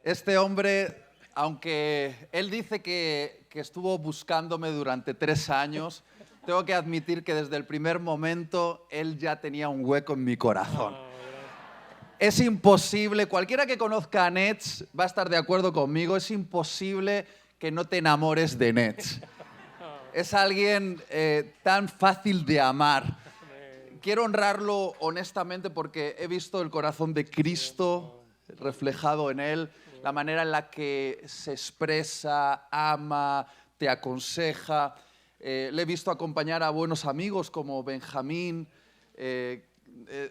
Este hombre, aunque él dice que estuvo buscándome durante 3 años, tengo que admitir que desde el primer momento él ya tenía un hueco en mi corazón. Es imposible, cualquiera que conozca a Nets va a estar de acuerdo conmigo, es imposible que no te enamores de Nets. Es alguien tan fácil de amar. Quiero honrarlo honestamente porque he visto el corazón de Cristo reflejado en él, la manera en la que se expresa, ama, te aconseja. Le he visto acompañar a buenos amigos como Benjamín.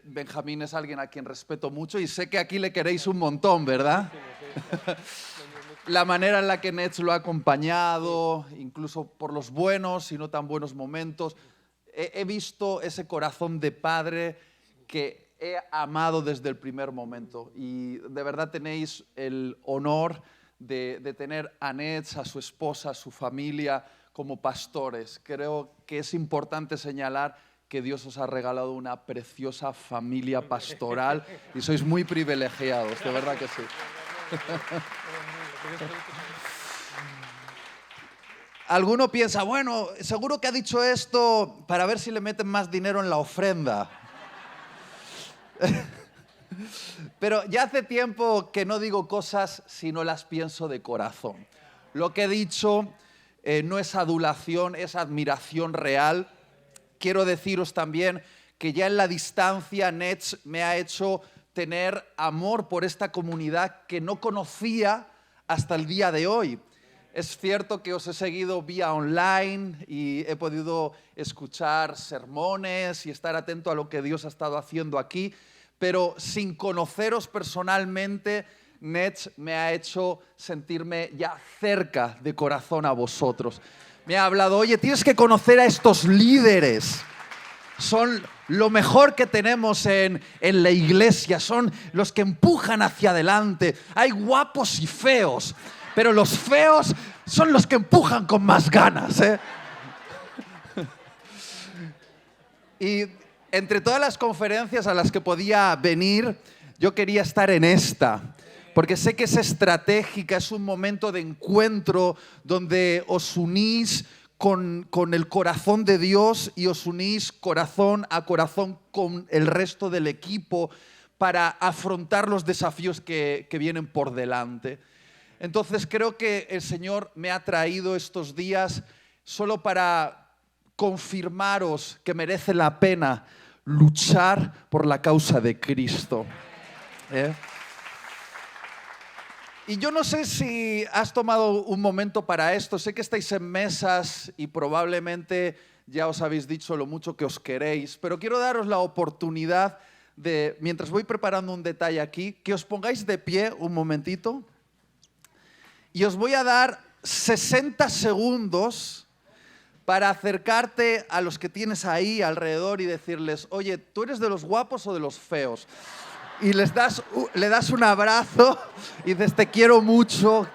Benjamín es alguien a quien respeto mucho y sé que aquí le queréis un montón, ¿verdad? La manera en la que Nets lo ha acompañado, incluso por los buenos y no tan buenos momentos. He visto ese corazón de padre que he amado desde el primer momento. Y de verdad tenéis el honor de tener a Nets, a su esposa, a su familia como pastores. Creo que es importante señalar que Dios os ha regalado una preciosa familia pastoral y sois muy privilegiados, de verdad que sí. Alguno piensa, bueno, seguro que ha dicho esto para ver si le meten más dinero en la ofrenda. Pero ya hace tiempo que no digo cosas si no las pienso de corazón. Lo que he dicho no es adulación, es admiración real. Quiero deciros también que ya en la distancia Nets me ha hecho tener amor por esta comunidad que no conocía hasta el día de hoy. Es cierto que os he seguido vía online y he podido escuchar sermones y estar atento a lo que Dios ha estado haciendo aquí, pero sin conoceros personalmente, Nets me ha hecho sentirme ya cerca de corazón a vosotros. Me ha hablado, oye, tienes que conocer a estos líderes. Son lo mejor que tenemos en la iglesia, son los que empujan hacia adelante. Hay guapos y feos, pero los feos son los que empujan con más ganas, ¿eh? Y entre todas las conferencias a las que podía venir, yo quería estar en esta, porque sé que es estratégica, es un momento de encuentro donde os unís con el corazón de Dios y os unís corazón a corazón con el resto del equipo para afrontar los desafíos que vienen por delante. Entonces creo que el Señor me ha traído estos días solo para confirmaros que merece la pena luchar por la causa de Cristo. Y yo no sé si has tomado un momento para esto. Sé que estáis en mesas y probablemente ya os habéis dicho lo mucho que os queréis, pero quiero daros la oportunidad de, mientras voy preparando un detalle aquí, que os pongáis de pie un momentito y os voy a dar 60 segundos para acercarte a los que tienes ahí alrededor y decirles, oye, ¿tú eres de los guapos o de los feos? Y le das un abrazo y dices, te quiero mucho,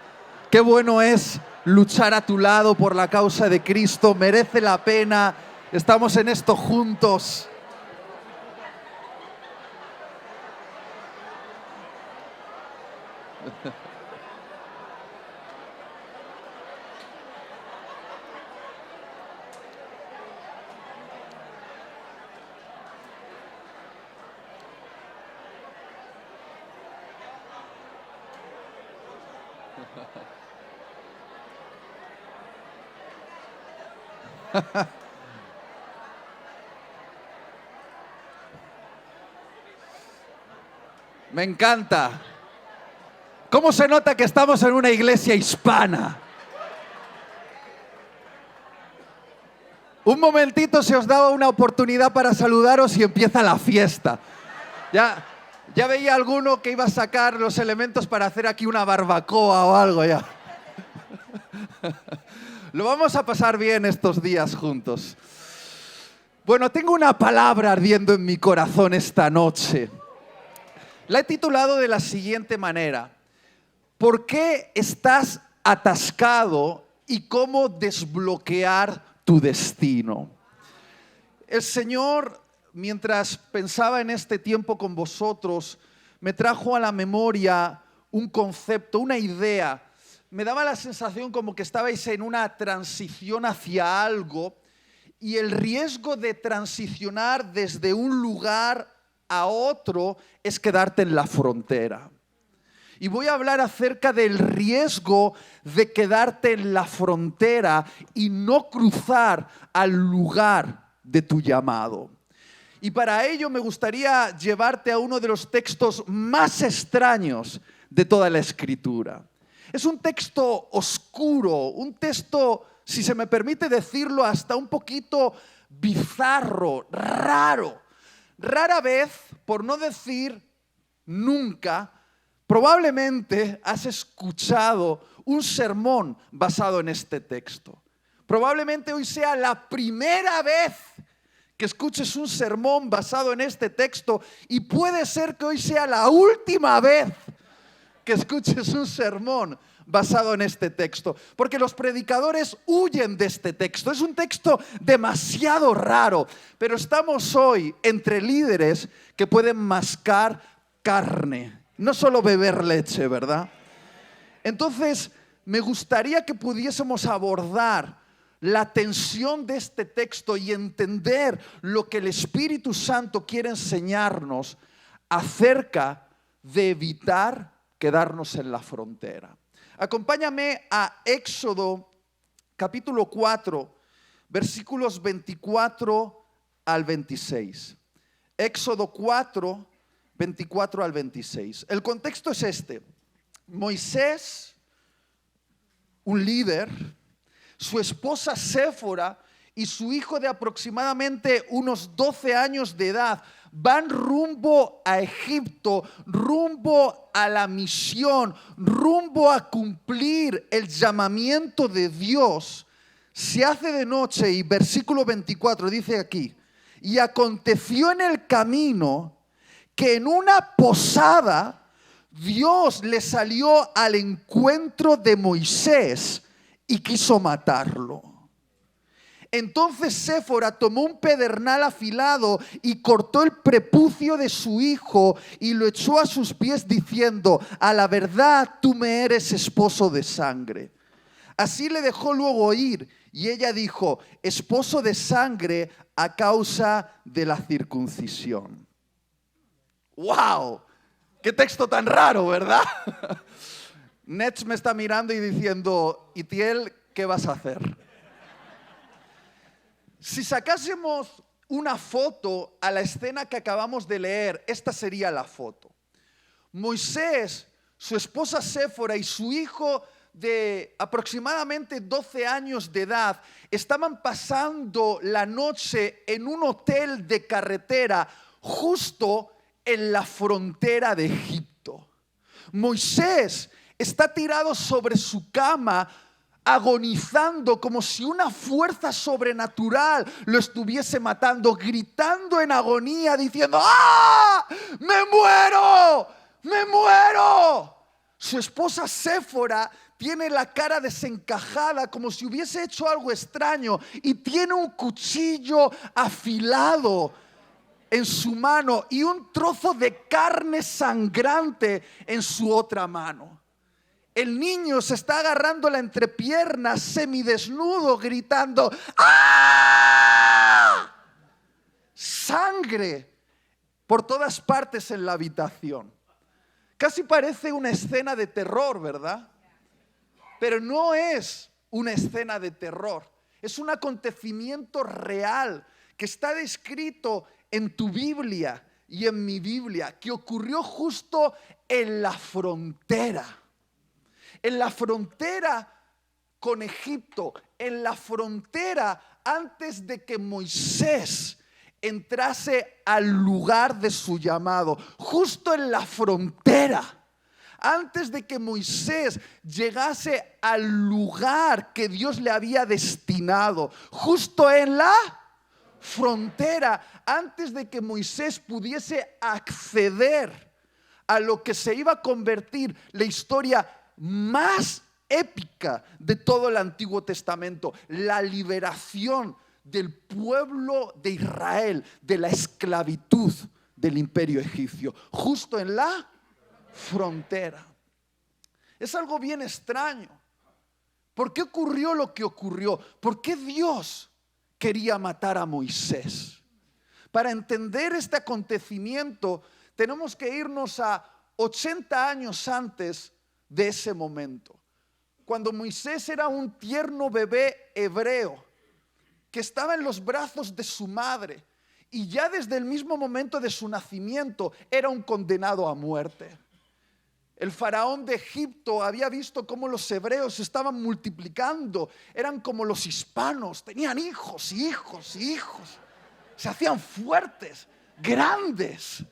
qué bueno es luchar a tu lado por la causa de Cristo, merece la pena, estamos en esto juntos. Me encanta. ¿Cómo se nota que estamos en una iglesia hispana? Un momentito se os daba una oportunidad para saludaros y empieza la fiesta. Ya veía alguno que iba a sacar los elementos para hacer aquí una barbacoa o algo ya. Lo vamos a pasar bien estos días juntos. Bueno, tengo una palabra ardiendo en mi corazón esta noche. La he titulado de la siguiente manera: ¿por qué estás atascado y cómo desbloquear tu destino? El Señor, mientras pensaba en este tiempo con vosotros, me trajo a la memoria un concepto, una idea. Me daba la sensación como que estabais en una transición hacia algo y el riesgo de transicionar desde un lugar a otro es quedarte en la frontera. Y voy a hablar acerca del riesgo de quedarte en la frontera y no cruzar al lugar de tu llamado. Y para ello me gustaría llevarte a uno de los textos más extraños de toda la Escritura. Es un texto oscuro, un texto, si se me permite decirlo, hasta un poquito bizarro, raro. Rara vez, por no decir nunca, probablemente has escuchado un sermón basado en este texto. Probablemente hoy sea la primera vez que escuches un sermón basado en este texto y puede ser que hoy sea la última vez que escuches un sermón basado en este texto, porque los predicadores huyen de este texto. Es un texto demasiado raro, pero estamos hoy entre líderes que pueden mascar carne, no solo beber leche, ¿verdad? Entonces, me gustaría que pudiésemos abordar la tensión de este texto y entender lo que el Espíritu Santo quiere enseñarnos acerca de evitar quedarnos en la frontera. Acompáñame a Éxodo capítulo 4, versículos 24 al 26. Éxodo 4, 24 al 26. El contexto es este. Moisés, un líder, su esposa Séfora y su hijo de aproximadamente unos 12 años de edad van rumbo a Egipto, rumbo a la misión, rumbo a cumplir el llamamiento de Dios. Se hace de noche y versículo 24 dice aquí: y aconteció en el camino que en una posada Dios le salió al encuentro de Moisés y quiso matarlo. Entonces Séfora tomó un pedernal afilado y cortó el prepucio de su hijo y lo echó a sus pies diciendo: a la verdad tú me eres esposo de sangre. Así le dejó luego ir y ella dijo: esposo de sangre a causa de la circuncisión. ¡Wow! ¡Qué texto tan raro!, ¿verdad? Nets me está mirando y diciendo: Itiel, ¿qué vas a hacer? Si sacásemos una foto a la escena que acabamos de leer, esta sería la foto. Moisés, su esposa Séfora y su hijo de aproximadamente 12 años de edad estaban pasando la noche en un hotel de carretera justo en la frontera de Egipto. Moisés está tirado sobre su cama, agonizando como si una fuerza sobrenatural lo estuviese matando, gritando en agonía, diciendo: ¡ah! ¡Me muero! ¡Me muero! Su esposa Séfora tiene la cara desencajada como si hubiese hecho algo extraño y tiene un cuchillo afilado en su mano y un trozo de carne sangrante en su otra mano. El niño se está agarrando la entrepierna semidesnudo, gritando: ¡ah! Sangre por todas partes en la habitación. Casi parece una escena de terror, ¿verdad? Pero no es una escena de terror. Es un acontecimiento real que está descrito en tu Biblia y en mi Biblia, que ocurrió justo en la frontera. En la frontera con Egipto, en la frontera antes de que Moisés entrase al lugar de su llamado, justo en la frontera, antes de que Moisés llegase al lugar que Dios le había destinado, justo en la frontera, antes de que Moisés pudiese acceder a lo que se iba a convertir la historia más épica de todo el Antiguo Testamento, la liberación del pueblo de Israel de la esclavitud del imperio egipcio, justo en la frontera. Es algo bien extraño. ¿Por qué ocurrió lo que ocurrió? ¿Por qué Dios quería matar a Moisés? Para entender este acontecimiento, tenemos que irnos a 80 años antes de ese momento. Cuando Moisés era un tierno bebé hebreo que estaba en los brazos de su madre y ya desde el mismo momento de su nacimiento era un condenado a muerte. El faraón de Egipto había visto cómo los hebreos se estaban multiplicando, eran como los hispanos, tenían hijos y hijos y hijos, se hacían fuertes, grandes.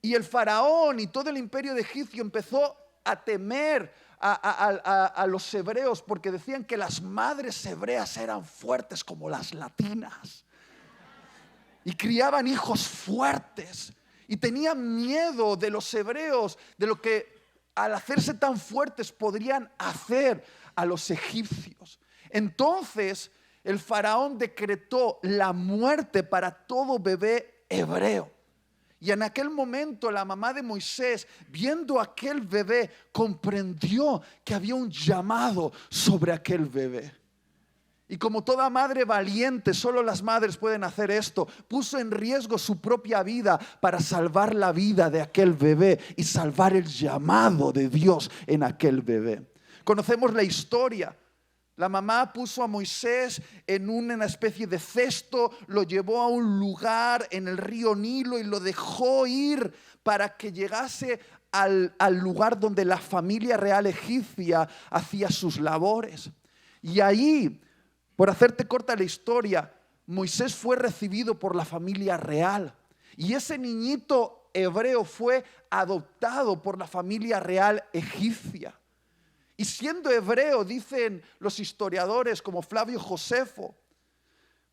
Y el faraón y todo el imperio de Egipto empezó a temer a los hebreos porque decían que las madres hebreas eran fuertes como las latinas y criaban hijos fuertes y tenían miedo de los hebreos, de lo que al hacerse tan fuertes podrían hacer a los egipcios. Entonces el faraón decretó la muerte para todo bebé hebreo. Y en aquel momento la mamá de Moisés, viendo aquel bebé, comprendió que había un llamado sobre aquel bebé. Y como toda madre valiente, solo las madres pueden hacer esto, puso en riesgo su propia vida para salvar la vida de aquel bebé y salvar el llamado de Dios en aquel bebé. Conocemos la historia. La mamá puso a Moisés en una especie de cesto, lo llevó a un lugar en el río Nilo y lo dejó ir para que llegase al lugar donde la familia real egipcia hacía sus labores. Y ahí, por hacerte corta la historia, Moisés fue recibido por la familia real. Y ese niñito hebreo fue adoptado por la familia real egipcia. Y siendo hebreo, dicen los historiadores como Flavio Josefo,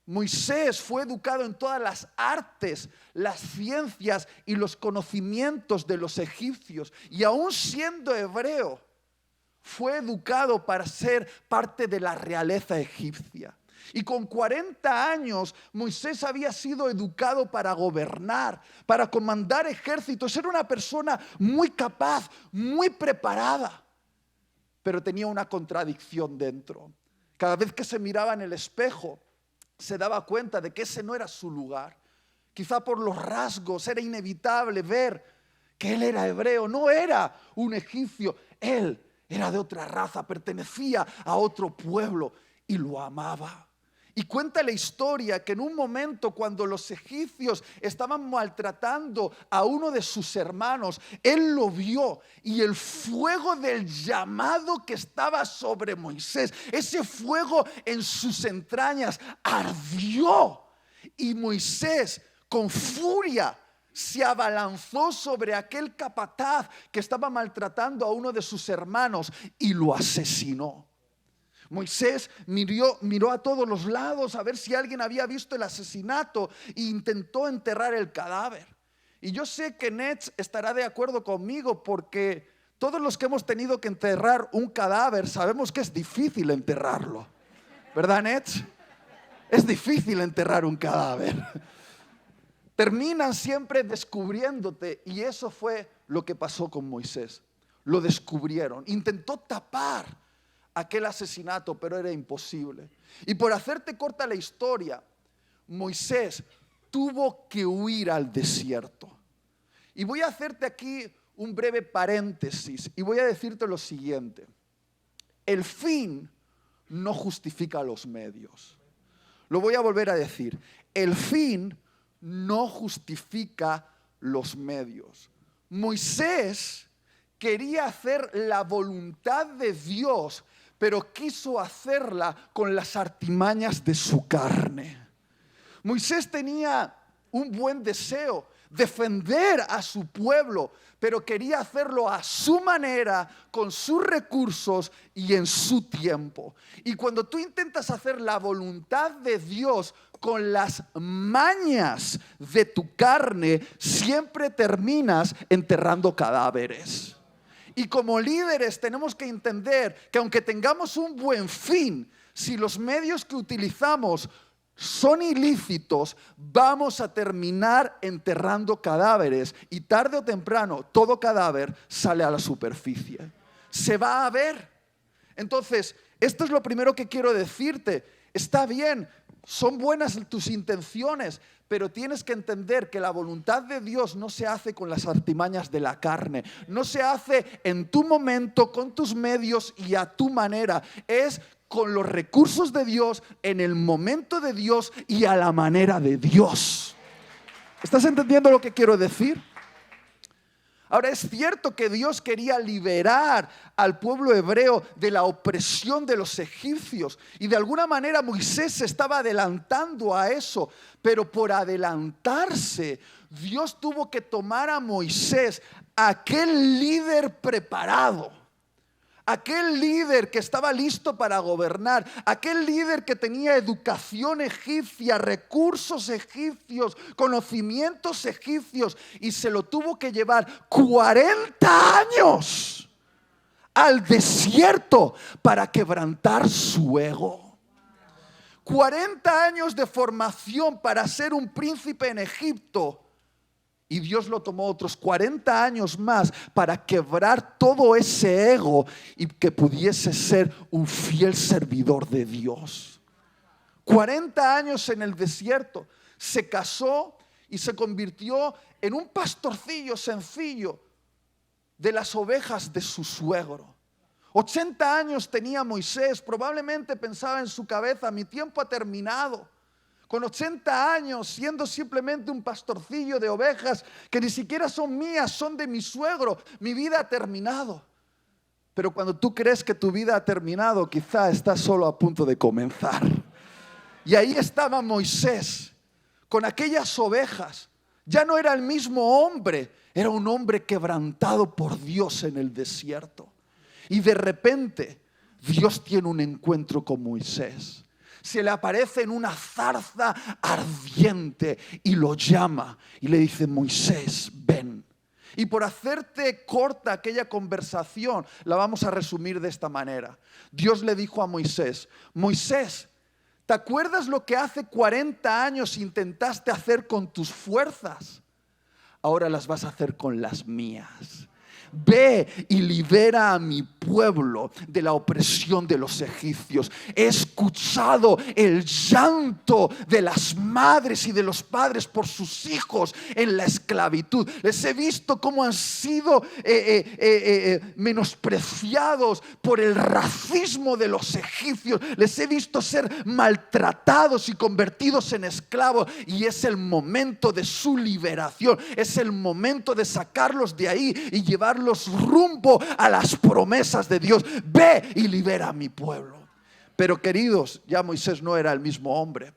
Moisés fue educado en todas las artes, las ciencias y los conocimientos de los egipcios. Y aún siendo hebreo, fue educado para ser parte de la realeza egipcia. Y con 40 años Moisés había sido educado para gobernar, para comandar ejércitos. Era una persona muy capaz, muy preparada. Pero tenía una contradicción dentro. Cada vez que se miraba en el espejo, se daba cuenta de que ese no era su lugar. Quizá por los rasgos era inevitable ver que él era hebreo, no era un egipcio. Él era de otra raza, pertenecía a otro pueblo y lo amaba. Y cuenta la historia que en un momento cuando los egipcios estaban maltratando a uno de sus hermanos, él lo vio y el fuego del llamado que estaba sobre Moisés, ese fuego en sus entrañas ardió. Y Moisés con furia se abalanzó sobre aquel capataz que estaba maltratando a uno de sus hermanos y lo asesinó. Moisés miró a todos los lados a ver si alguien había visto el asesinato e intentó enterrar el cadáver. Y yo sé que Nets estará de acuerdo conmigo porque todos los que hemos tenido que enterrar un cadáver sabemos que es difícil enterrarlo. ¿Verdad, Nets? Es difícil enterrar un cadáver. Terminan siempre descubriéndote y eso fue lo que pasó con Moisés. Lo descubrieron. Intentó tapar aquel asesinato, pero era imposible. Y por hacerte corta la historia, Moisés tuvo que huir al desierto. Y voy a hacerte aquí un breve paréntesis y voy a decirte lo siguiente: el fin no justifica los medios. Lo voy a volver a decir: el fin no justifica los medios. Moisés quería hacer la voluntad de Dios, pero quiso hacerla con las artimañas de su carne. Moisés tenía un buen deseo, defender a su pueblo, pero quería hacerlo a su manera, con sus recursos y en su tiempo. Y cuando tú intentas hacer la voluntad de Dios con las mañas de tu carne, siempre terminas enterrando cadáveres. Y como líderes tenemos que entender que aunque tengamos un buen fin, si los medios que utilizamos son ilícitos, vamos a terminar enterrando cadáveres y tarde o temprano todo cadáver sale a la superficie. Se va a ver. Entonces, esto es lo primero que quiero decirte. Está bien, son buenas tus intenciones, pero tienes que entender que la voluntad de Dios no se hace con las artimañas de la carne, no se hace en tu momento, con tus medios y a tu manera. Es con los recursos de Dios, en el momento de Dios y a la manera de Dios. ¿Estás entendiendo lo que quiero decir? Ahora, es cierto que Dios quería liberar al pueblo hebreo de la opresión de los egipcios y de alguna manera Moisés se estaba adelantando a eso, pero por adelantarse Dios tuvo que tomar a Moisés, aquel líder preparado, aquel líder que estaba listo para gobernar, aquel líder que tenía educación egipcia, recursos egipcios, conocimientos egipcios, y se lo tuvo que llevar 40 años al desierto para quebrantar su ego. 40 años de formación para ser un príncipe en Egipto. Y Dios lo tomó otros 40 años más para quebrar todo ese ego y que pudiese ser un fiel servidor de Dios. 40 años en el desierto. Se casó y se convirtió en un pastorcillo sencillo de las ovejas de su suegro. 80 años tenía Moisés. Probablemente pensaba en su cabeza: mi tiempo ha terminado. Con 80 años, siendo simplemente un pastorcillo de ovejas que ni siquiera son mías, son de mi suegro, mi vida ha terminado. Pero cuando tú crees que tu vida ha terminado, quizá estás solo a punto de comenzar. Y ahí estaba Moisés, con aquellas ovejas. Ya no era el mismo hombre, era un hombre quebrantado por Dios en el desierto. Y de repente, Dios tiene un encuentro con Moisés. Se le aparece en una zarza ardiente y lo llama y le dice: Moisés, ven. Y por hacerte corta aquella conversación, la vamos a resumir de esta manera. Dios le dijo a Moisés: Moisés, ¿te acuerdas lo que hace 40 años intentaste hacer con tus fuerzas? Ahora las vas a hacer con las mías. Ve y libera a mi pueblo de la opresión de los egipcios. He escuchado el llanto de las madres y de los padres por sus hijos en la esclavitud. Les he visto cómo han sido menospreciados por el racismo de los egipcios. Les he visto ser maltratados y convertidos en esclavos. Y es el momento de su liberación. Es el momento de sacarlos de ahí y llevarlos rumbo a las promesas de Dios. Ve y libera a mi pueblo. Pero queridos, ya Moisés no era el mismo hombre.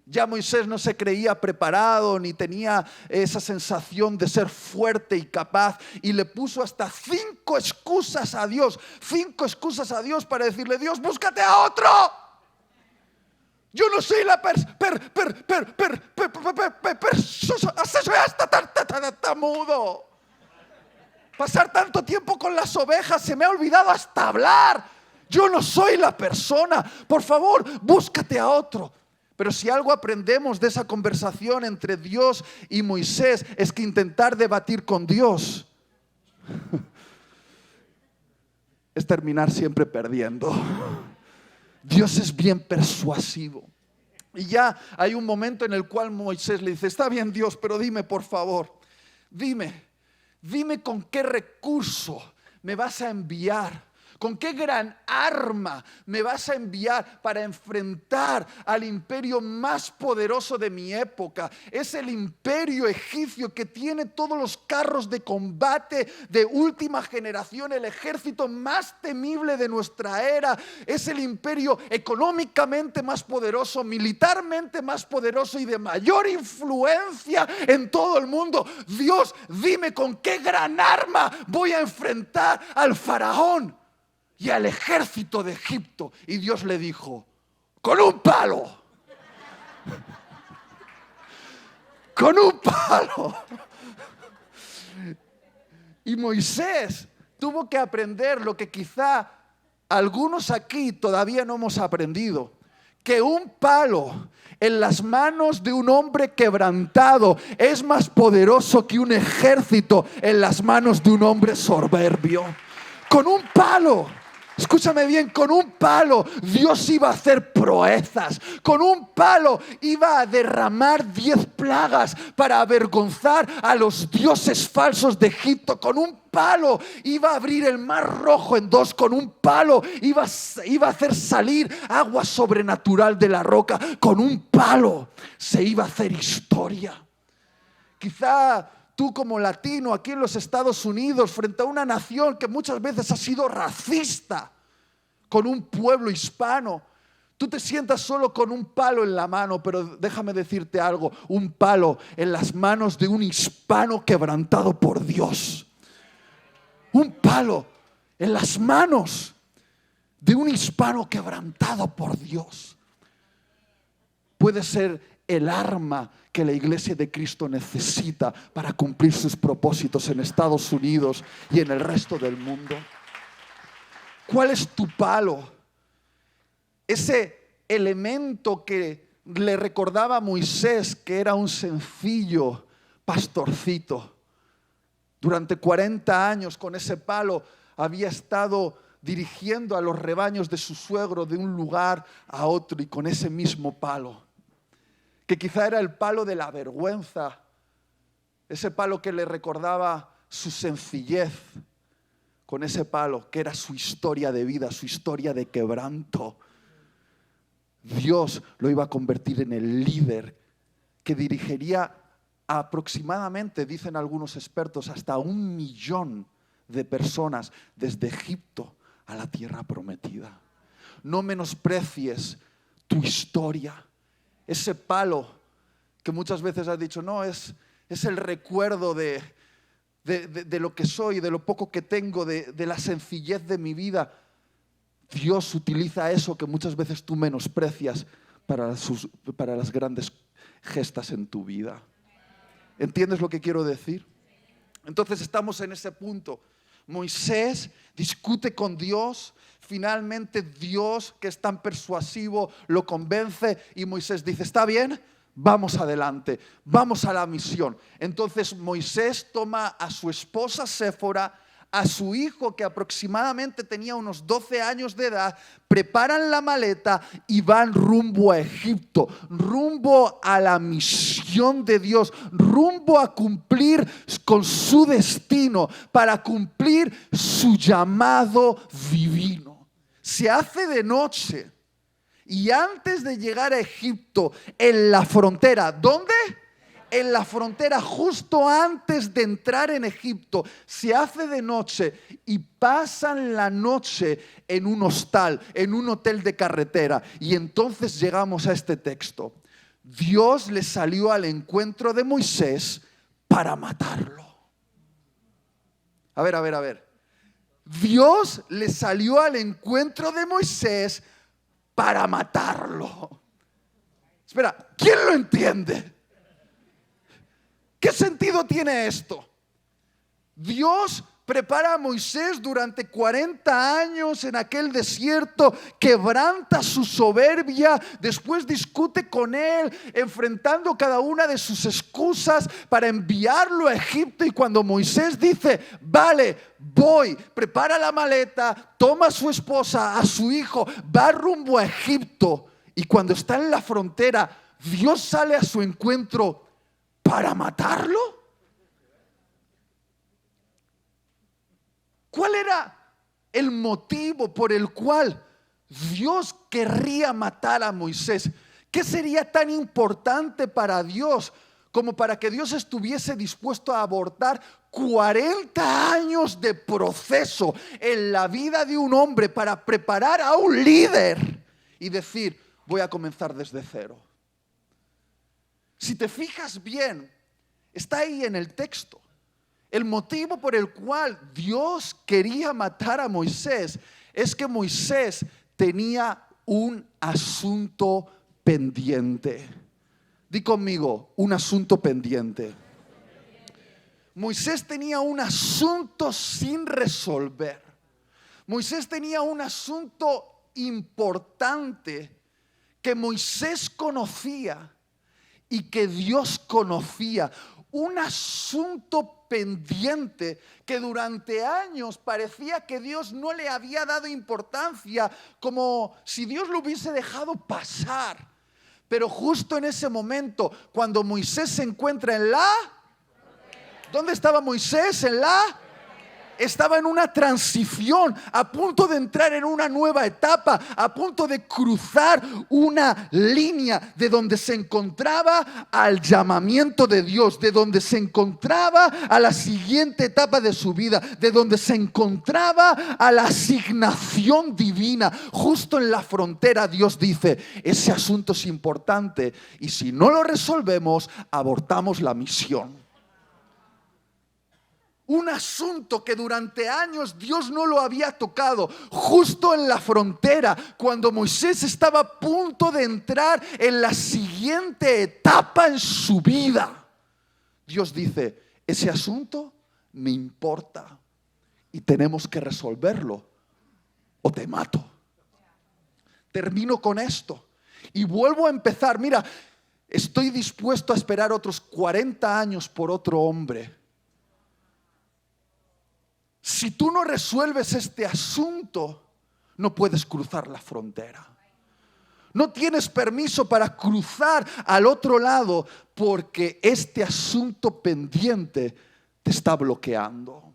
Ya Moisés no se creía preparado ni tenía esa sensación de ser fuerte y capaz, y le puso hasta 5 excusas a Dios. 5 excusas a Dios para decirle: Dios, búscate a otro. Yo no soy la soy hasta tartamudo. Pasar tanto tiempo con las ovejas, se me ha olvidado hasta hablar. Yo no soy la persona. Por favor, búscate a otro. Pero si algo aprendemos de esa conversación entre Dios y Moisés, es que intentar debatir con Dios es terminar siempre perdiendo. Dios es bien persuasivo. Y ya hay un momento en el cual Moisés le dice: está bien, Dios, pero dime, por favor, dime con qué recurso me vas a enviar. ¿Con qué gran arma me vas a enviar para enfrentar al imperio más poderoso de mi época? Es el imperio egipcio, que tiene todos los carros de combate de última generación, el ejército más temible de nuestra era. Es el imperio económicamente más poderoso, militarmente más poderoso y de mayor influencia en todo el mundo. Dios, dime con qué gran arma voy a enfrentar al faraón y al ejército de Egipto. Y Dios le dijo: con un palo. Con un palo. Y Moisés tuvo que aprender lo que quizá algunos aquí todavía no hemos aprendido: que un palo en las manos de un hombre quebrantado es más poderoso que un ejército en las manos de un hombre soberbio. Con un palo, escúchame bien, con un palo Dios iba a hacer proezas. Con un palo iba a derramar 10 plagas para avergonzar a los dioses falsos de Egipto. Con un palo iba a abrir el mar rojo en dos. Con un palo iba a hacer salir agua sobrenatural de la roca. Con un palo se iba a hacer historia. Quizá tú como latino aquí en los Estados Unidos, frente a una nación que muchas veces ha sido racista con un pueblo hispano, tú te sientas solo con un palo en la mano, pero déjame decirte algo, un palo en las manos de un hispano quebrantado por Dios. Un palo en las manos de un hispano quebrantado por Dios puede ser el arma que la iglesia de Cristo necesita para cumplir sus propósitos en Estados Unidos y en el resto del mundo. ¿Cuál es tu palo? Ese elemento que le recordaba a Moisés que era un sencillo pastorcito. Durante 40 años con ese palo había estado dirigiendo a los rebaños de su suegro de un lugar a otro, y con ese mismo palo, que quizá era el palo de la vergüenza, ese palo que le recordaba su sencillez, con ese palo que era su historia de vida, su historia de quebranto, Dios lo iba a convertir en el líder que dirigiría aproximadamente, dicen algunos expertos, hasta 1 millón de personas desde Egipto a la tierra prometida. No menosprecies tu historia. Ese palo que muchas veces has dicho, no, es el recuerdo de lo que soy, de lo poco que tengo, de la sencillez de mi vida. Dios utiliza eso que muchas veces tú menosprecias para las grandes gestas en tu vida. ¿Entiendes lo que quiero decir? Entonces estamos en ese punto. Moisés discute con Dios. Finalmente Dios, que es tan persuasivo, lo convence y Moisés dice, está bien, vamos adelante, vamos a la misión. Entonces Moisés toma a su esposa Séfora, a su hijo que aproximadamente tenía unos 12 años de edad, preparan la maleta y van rumbo a Egipto, rumbo a la misión de Dios, rumbo a cumplir con su destino, para cumplir su llamado divino. Se hace de noche y antes de llegar a Egipto, en la frontera, ¿dónde? En la frontera, justo antes de entrar en Egipto, se hace de noche y pasan la noche en un hostal, en un hotel de carretera. Y entonces llegamos a este texto. Dios le salió al encuentro de Moisés para matarlo. A ver. Dios le salió al encuentro de Moisés para matarlo. Espera, ¿quién lo entiende? ¿Qué sentido tiene esto? Dios prepara a Moisés durante 40 años en aquel desierto, quebranta su soberbia, después discute con él, enfrentando cada una de sus excusas para enviarlo a Egipto. Y cuando Moisés dice, vale, voy, prepara la maleta, toma a su esposa, a su hijo, va rumbo a Egipto. Y cuando está en la frontera, Dios sale a su encuentro para matarlo. ¿Cuál era el motivo por el cual Dios querría matar a Moisés? ¿Qué sería tan importante para Dios como para que Dios estuviese dispuesto a abortar 40 años de proceso en la vida de un hombre para preparar a un líder y decir, voy a comenzar desde cero? Si te fijas bien, está ahí en el texto. El motivo por el cual Dios quería matar a Moisés es que Moisés tenía un asunto pendiente. Di conmigo, un asunto pendiente. Moisés tenía un asunto sin resolver. Moisés tenía un asunto importante que Moisés conocía y que Dios conocía. Un asunto pendiente que durante años parecía que Dios no le había dado importancia, como si Dios lo hubiese dejado pasar. Pero justo en ese momento, cuando Moisés se encuentra en la... ¿Dónde estaba Moisés? En la... Estaba en una transición, a punto de entrar en una nueva etapa, a punto de cruzar una línea de donde se encontraba al llamamiento de Dios, de donde se encontraba a la siguiente etapa de su vida, de donde se encontraba a la asignación divina. Justo en la frontera Dios dice, ese asunto es importante y si no lo resolvemos, abortamos la misión. Un asunto que durante años Dios no lo había tocado. Justo en la frontera, cuando Moisés estaba a punto de entrar en la siguiente etapa en su vida, Dios dice, ese asunto me importa y tenemos que resolverlo o te mato. Termino con esto y vuelvo a empezar. Mira, estoy dispuesto a esperar otros 40 años por otro hombre. Si tú no resuelves este asunto, no puedes cruzar la frontera. No tienes permiso para cruzar al otro lado porque este asunto pendiente te está bloqueando.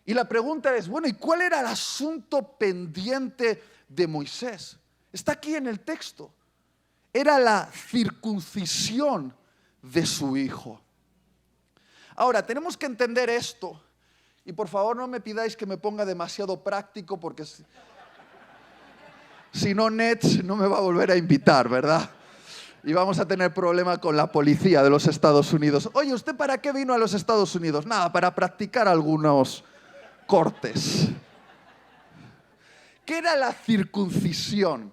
Y la pregunta es, bueno, ¿y cuál era el asunto pendiente de Moisés? Está aquí en el texto. Era la circuncisión de su hijo. Ahora, tenemos que entender esto. Y por favor no me pidáis que me ponga demasiado práctico porque si no Nets no me va a volver a invitar, ¿verdad? Y vamos a tener problema con la policía de los Estados Unidos. Oye, ¿usted para qué vino a los Estados Unidos? Nada, para practicar algunos cortes. ¿Qué era la circuncisión?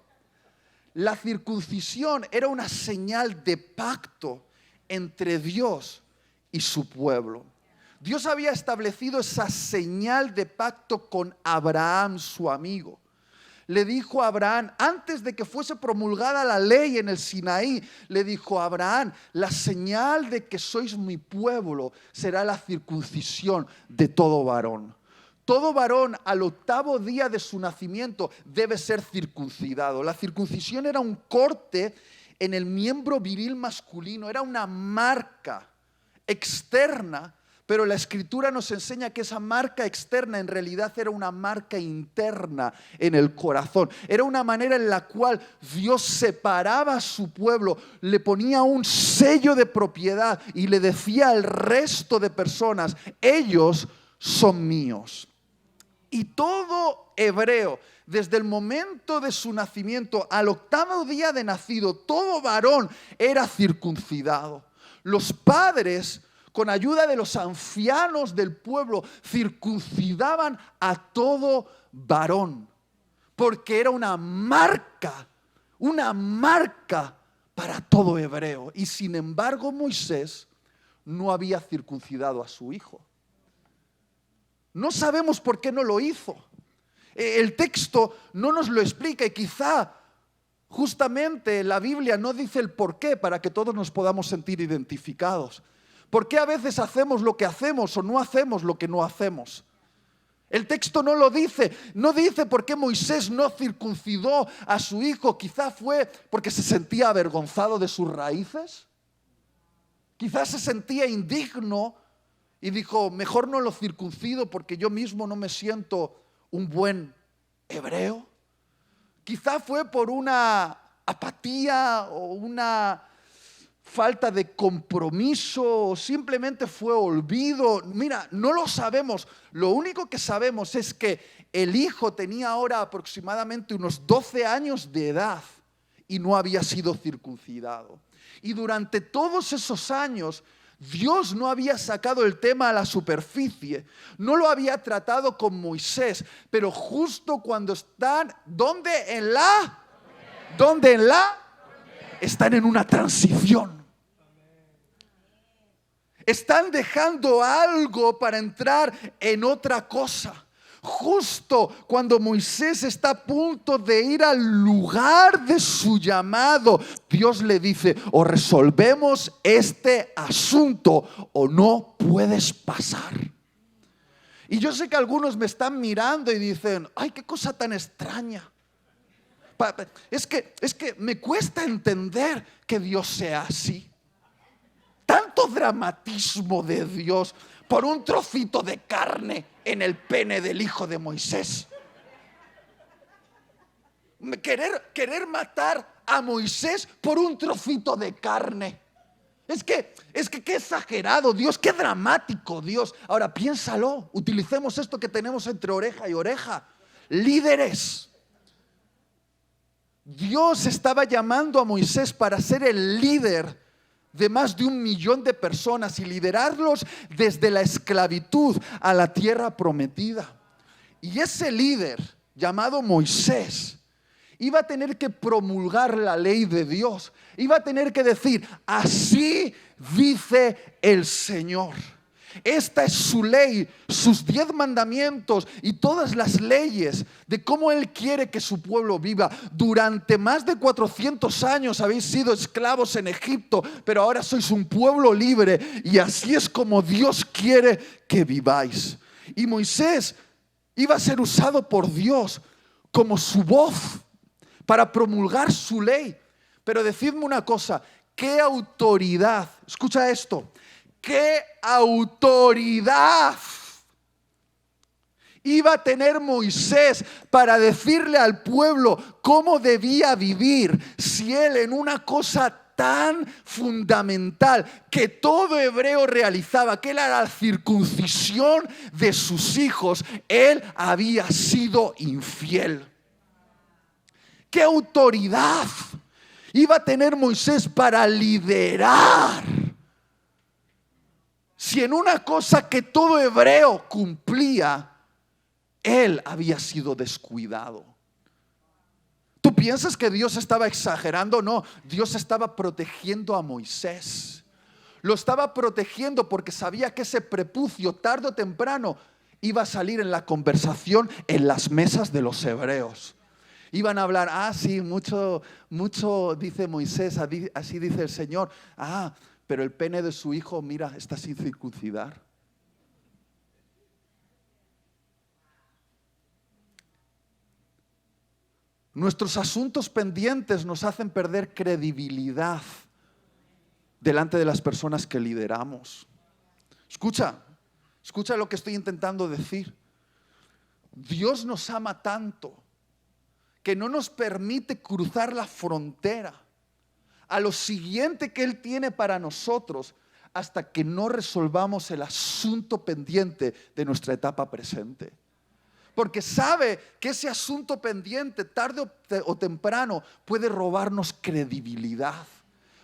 La circuncisión era una señal de pacto entre Dios y su pueblo. Dios había establecido esa señal de pacto con Abraham, su amigo. Le dijo a Abraham, antes de que fuese promulgada la ley en el Sinaí, le dijo a Abraham, la señal de que sois mi pueblo será la circuncisión de todo varón. Todo varón al 8º día de su nacimiento debe ser circuncidado. La circuncisión era un corte en el miembro viril masculino, era una marca externa. Pero la Escritura nos enseña que esa marca externa en realidad era una marca interna en el corazón. Era una manera en la cual Dios separaba a su pueblo, le ponía un sello de propiedad y le decía al resto de personas, ellos son míos. Y todo hebreo, desde el momento de su nacimiento al 8º día de nacido, todo varón era circuncidado. Los padres, con ayuda de los ancianos del pueblo, circuncidaban a todo varón, porque era una marca para todo hebreo. Y sin embargo, Moisés no había circuncidado a su hijo. No sabemos por qué no lo hizo. El texto no nos lo explica y quizá justamente la Biblia no dice el por qué para que todos nos podamos sentir identificados. ¿Por qué a veces hacemos lo que hacemos o no hacemos lo que no hacemos? El texto no lo dice. No dice por qué Moisés no circuncidó a su hijo. Quizá fue porque se sentía avergonzado de sus raíces. Quizás se sentía indigno y dijo, mejor no lo circuncido porque yo mismo no me siento un buen hebreo. Quizá fue por una apatía o una falta de compromiso o simplemente fue olvido. Mira, no lo sabemos. Lo único que sabemos es que el hijo tenía ahora aproximadamente unos 12 años de edad y no había sido circuncidado. Y durante todos esos años Dios no había sacado el tema a la superficie, no lo había tratado con Moisés, pero justo cuando están, ¿dónde? Están en una transición. Están dejando algo para entrar en otra cosa. justo cuando Moisés está a punto de ir al lugar de su llamado, Dios le dice: o resolvemos este asunto o no puedes pasar. Y yo sé que algunos me están mirando y dicen: ay, qué cosa tan extraña. Es que me cuesta entender que Dios sea así. Tanto dramatismo de Dios por un trocito de carne en el pene del hijo de Moisés. Querer matar a Moisés por un trocito de carne. Es que qué exagerado Dios, qué dramático Dios. Ahora piénsalo, utilicemos esto que tenemos entre oreja y oreja. Líderes. Dios estaba llamando a Moisés para ser el líder de más de 1 millón de personas y liderarlos desde la esclavitud a la tierra prometida. Y ese líder llamado Moisés iba a tener que promulgar la ley de Dios. Iba a tener que decir: así dice el Señor. Esta es su ley, sus 10 mandamientos y todas las leyes de cómo Él quiere que su pueblo viva. Durante más de 400 años habéis sido esclavos en Egipto, pero ahora sois un pueblo libre y así es como Dios quiere que viváis. Y Moisés iba a ser usado por Dios como su voz para promulgar su ley. Pero decidme una cosa: ¿qué autoridad? Escucha esto. ¿Qué autoridad iba a tener Moisés para decirle al pueblo cómo debía vivir, si él, en una cosa tan fundamental que todo hebreo realizaba, que era la circuncisión de sus hijos, él había sido infiel? ¿Qué autoridad iba a tener Moisés para liderar, si en una cosa que todo hebreo cumplía, él había sido descuidado? ¿Tú piensas que Dios estaba exagerando? No, Dios estaba protegiendo a Moisés. Lo estaba protegiendo porque sabía que ese prepucio tarde o temprano iba a salir en la conversación en las mesas de los hebreos. Iban a hablar: sí, mucho dice Moisés, así dice el Señor. Pero el pene de su hijo, mira, está sin circuncidar. Nuestros asuntos pendientes nos hacen perder credibilidad delante de las personas que lideramos. Escucha lo que estoy intentando decir. Dios nos ama tanto que no nos permite cruzar la frontera a lo siguiente que Él tiene para nosotros hasta que no resolvamos el asunto pendiente de nuestra etapa presente. Porque sabe que ese asunto pendiente tarde o temprano puede robarnos credibilidad,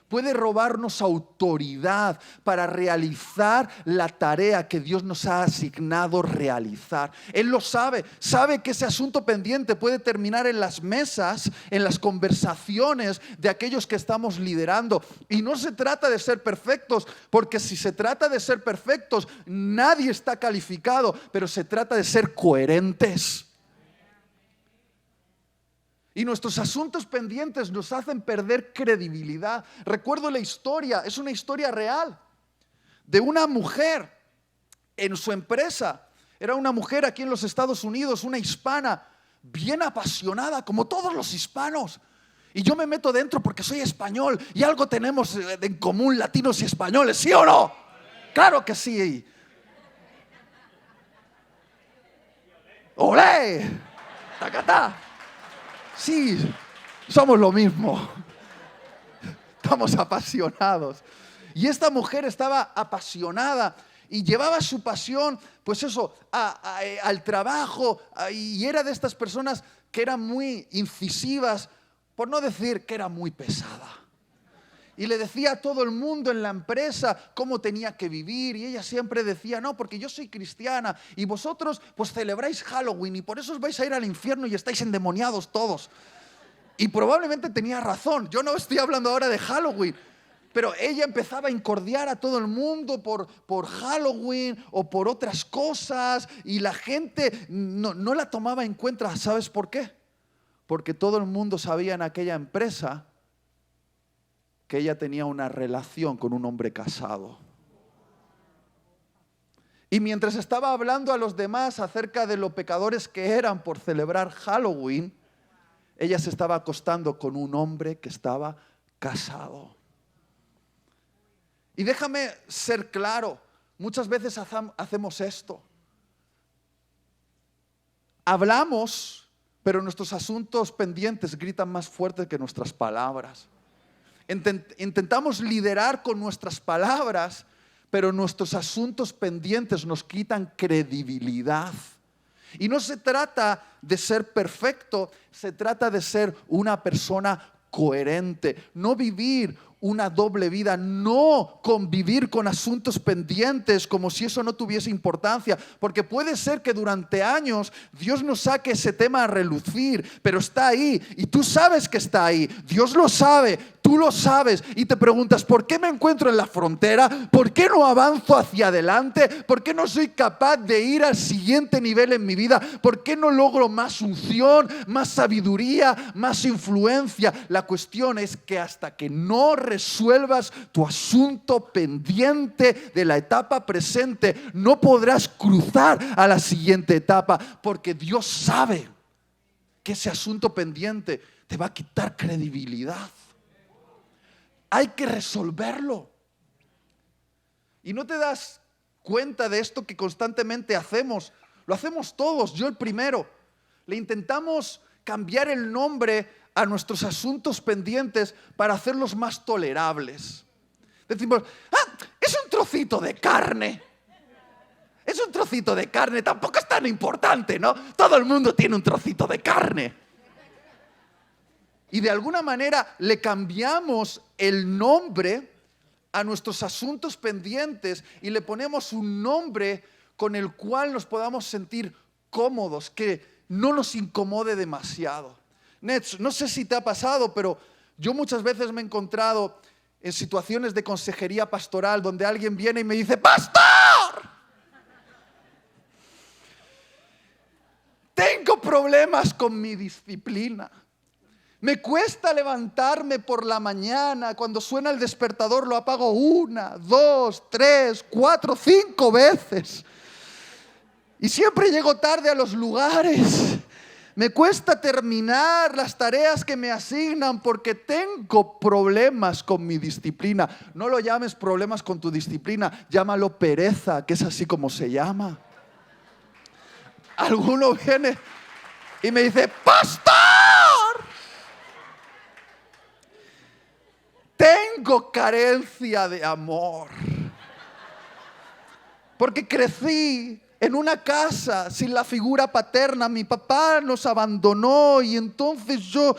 puede robarnos autoridad para realizar la tarea que Dios nos ha asignado realizar. Él lo sabe que ese asunto pendiente puede terminar en las mesas, en las conversaciones de aquellos que estamos liderando. Y no se trata de ser perfectos, porque si se trata de ser perfectos, nadie está calificado, pero se trata de ser coherentes. Y nuestros asuntos pendientes nos hacen perder credibilidad. Recuerdo la historia, es una historia real, de una mujer en su empresa. Era una mujer aquí en los Estados Unidos, una hispana, bien apasionada, como todos los hispanos. Y yo me meto dentro porque soy español y algo tenemos en común, latinos y españoles, ¿sí o no? Claro que sí. ¡Olé! ¡Tacatá! Sí, somos lo mismo. Estamos apasionados. Y esta mujer estaba apasionada y llevaba su pasión, pues eso, al trabajo, y era de estas personas que eran muy incisivas, por no decir que era muy pesada. Y le decía a todo el mundo en la empresa cómo tenía que vivir. Y ella siempre decía: no, porque yo soy cristiana y vosotros pues celebráis Halloween y por eso os vais a ir al infierno y estáis endemoniados todos. Y probablemente tenía razón. Yo no estoy hablando ahora de Halloween. Pero ella empezaba a incordiar a todo el mundo por Halloween o por otras cosas y la gente no la tomaba en cuenta. ¿Sabes por qué? Porque todo el mundo sabía en aquella empresa que ella tenía una relación con un hombre casado. Y mientras estaba hablando a los demás acerca de lo pecadores que eran por celebrar Halloween, ella se estaba acostando con un hombre que estaba casado. Y déjame ser claro, muchas veces hacemos esto. Hablamos, pero nuestros asuntos pendientes gritan más fuerte que nuestras palabras. Intentamos liderar con nuestras palabras, pero nuestros asuntos pendientes nos quitan credibilidad. Y no se trata de ser perfecto, se trata de ser una persona coherente, no vivir una doble vida, no convivir con asuntos pendientes como si eso no tuviese importancia, porque puede ser que durante años Dios no saque ese tema a relucir, pero está ahí y tú sabes que está ahí, Dios lo sabe, tú lo sabes y te preguntas, ¿por qué me encuentro en la frontera? ¿Por qué no avanzo hacia adelante? ¿Por qué no soy capaz de ir al siguiente nivel en mi vida? ¿Por qué no logro más unción, más sabiduría, más influencia? La cuestión es que hasta que no resuelvas tu asunto pendiente de la etapa presente, no podrás cruzar a la siguiente etapa, porque Dios sabe que ese asunto pendiente te va a quitar credibilidad. Hay que resolverlo. Y no te das cuenta de esto que constantemente hacemos. Lo hacemos todos, yo el primero. Le intentamos cambiar el nombre a nuestros asuntos pendientes para hacerlos más tolerables. Decimos, es un trocito de carne. Es un trocito de carne, tampoco es tan importante, ¿no? Todo el mundo tiene un trocito de carne. Y de alguna manera le cambiamos el nombre a nuestros asuntos pendientes y le ponemos un nombre con el cual nos podamos sentir cómodos, que no nos incomode demasiado. Nets, no sé si te ha pasado, pero yo muchas veces me he encontrado en situaciones de consejería pastoral donde alguien viene y me dice, ¡Pastor! Tengo problemas con mi disciplina. Me cuesta levantarme por la mañana. Cuando suena el despertador lo apago 1, 2, 3, 4, 5 veces. Y siempre llego tarde a los lugares. Me cuesta terminar las tareas que me asignan porque tengo problemas con mi disciplina. No lo llames problemas con tu disciplina, llámalo pereza, que es así como se llama. Alguno viene y me dice, ¡Pastor! Tengo carencia de amor. Porque crecí en una casa sin la figura paterna. Mi papá nos abandonó y entonces yo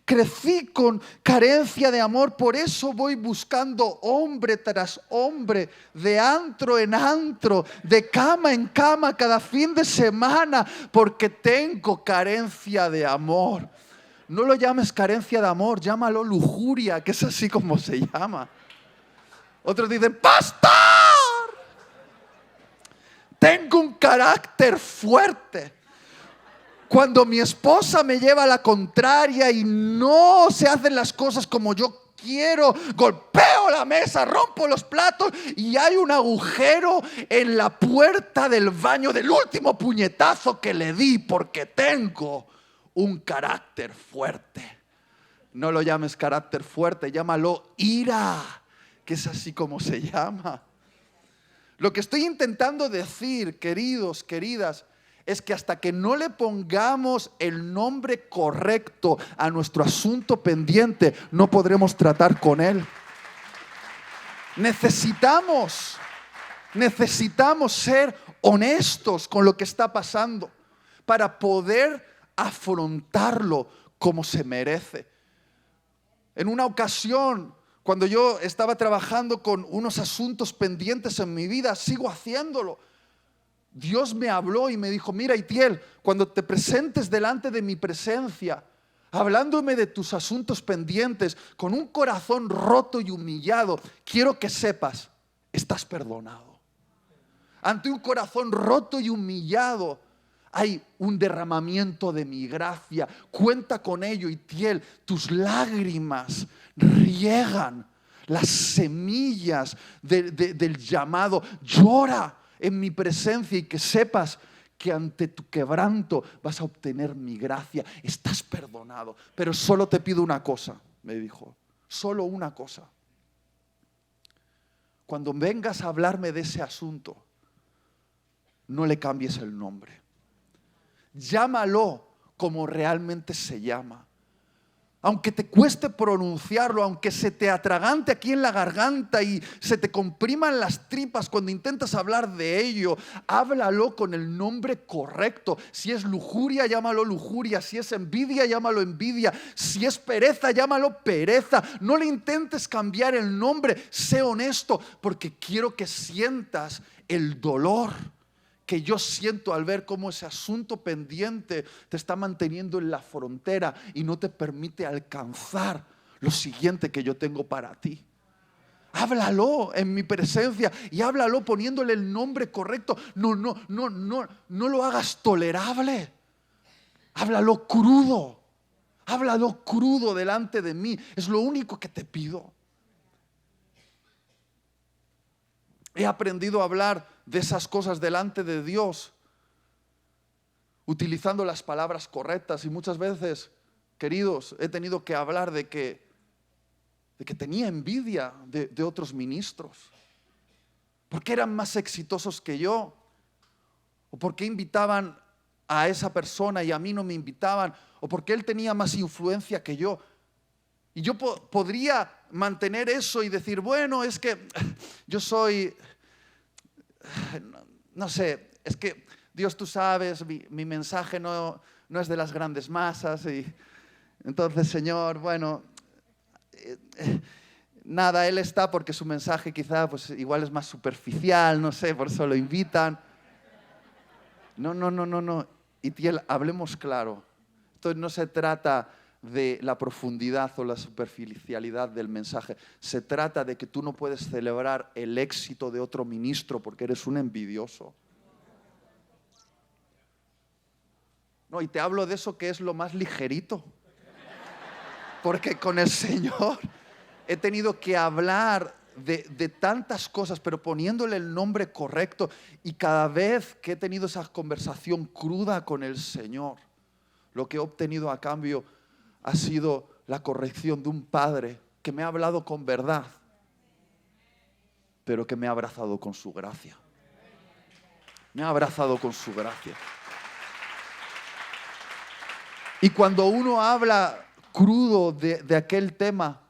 crecí con carencia de amor. Por eso voy buscando hombre tras hombre, de antro en antro, de cama en cama cada fin de semana, porque tengo carencia de amor. No lo llames carencia de amor, llámalo lujuria, que es así como se llama. Otros dicen, ¡Pastor! Tengo un carácter fuerte. Cuando mi esposa me lleva a la contraria y no se hacen las cosas como yo quiero, golpeo la mesa, rompo los platos y hay un agujero en la puerta del baño del último puñetazo que le di porque tengo un carácter fuerte. No lo llames carácter fuerte, llámalo ira, que es así como se llama. Lo que estoy intentando decir, queridos, queridas, es que hasta que no le pongamos el nombre correcto a nuestro asunto pendiente, no podremos tratar con él. Necesitamos ser honestos con lo que está pasando para poder afrontarlo como se merece. En una ocasión, cuando yo estaba trabajando con unos asuntos pendientes en mi vida, sigo haciéndolo. Dios me habló y me dijo, mira, Itiel, cuando te presentes delante de mi presencia, hablándome de tus asuntos pendientes, con un corazón roto y humillado, quiero que sepas, estás perdonado. Ante un corazón roto y humillado, hay un derramamiento de mi gracia. Cuenta con ello, Itiel. Tus lágrimas riegan las semillas del llamado. Llora en mi presencia y que sepas que ante tu quebranto vas a obtener mi gracia. Estás perdonado. Pero solo te pido una cosa, me dijo. Solo una cosa. Cuando vengas a hablarme de ese asunto, no le cambies el nombre. Llámalo como realmente se llama. Aunque te cueste pronunciarlo, aunque se te atragante aquí en la garganta y se te compriman las tripas cuando intentas hablar de ello, háblalo con el nombre correcto. Si es lujuria, llámalo lujuria. Si es envidia, llámalo envidia. Si es pereza, llámalo pereza. No le intentes cambiar el nombre. Sé honesto, porque quiero que sientas el dolor que yo siento al ver cómo ese asunto pendiente te está manteniendo en la frontera y no te permite alcanzar lo siguiente que yo tengo para ti. Háblalo en mi presencia y háblalo poniéndole el nombre correcto. No lo hagas tolerable. Háblalo crudo. Háblalo crudo delante de mí. Es lo único que te pido. He aprendido a hablar de esas cosas delante de Dios utilizando las palabras correctas, y muchas veces, queridos, he tenido que hablar de que tenía envidia de otros ministros, porque eran más exitosos que yo, o porque invitaban a esa persona y a mí no me invitaban, o porque él tenía más influencia que yo. Y yo podría mantener eso y decir, bueno, es que yo soy, no sé, es que Dios, tú sabes, mi mensaje no es de las grandes masas, y entonces, Señor, bueno, nada, Él está porque su mensaje quizá pues igual es más superficial, no sé, por eso lo invitan. No. Itiel, hablemos claro. Entonces no se trata de la profundidad o la superficialidad del mensaje. Se trata de que tú no puedes celebrar el éxito de otro ministro porque eres un envidioso. No, y te hablo de eso que es lo más ligerito. Porque con el Señor he tenido que hablar de tantas cosas, pero poniéndole el nombre correcto. Y cada vez que he tenido esa conversación cruda con el Señor, lo que he obtenido a cambio ha sido la corrección de un padre que me ha hablado con verdad, pero que me ha abrazado con su gracia. Me ha abrazado con su gracia. Y cuando uno habla crudo de aquel tema,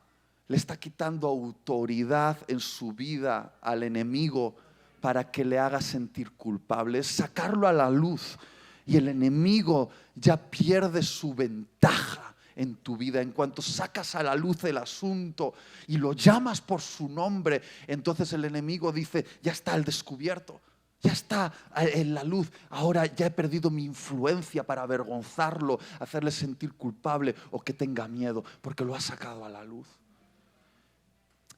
le está quitando autoridad en su vida al enemigo para que le haga sentir culpable. Es sacarlo a la luz y el enemigo ya pierde su ventaja en tu vida. En cuanto sacas a la luz el asunto y lo llamas por su nombre, entonces el enemigo dice, ya está al descubierto. Ya está en la luz. Ahora ya he perdido mi influencia para avergonzarlo, hacerle sentir culpable o que tenga miedo, porque lo ha sacado a la luz.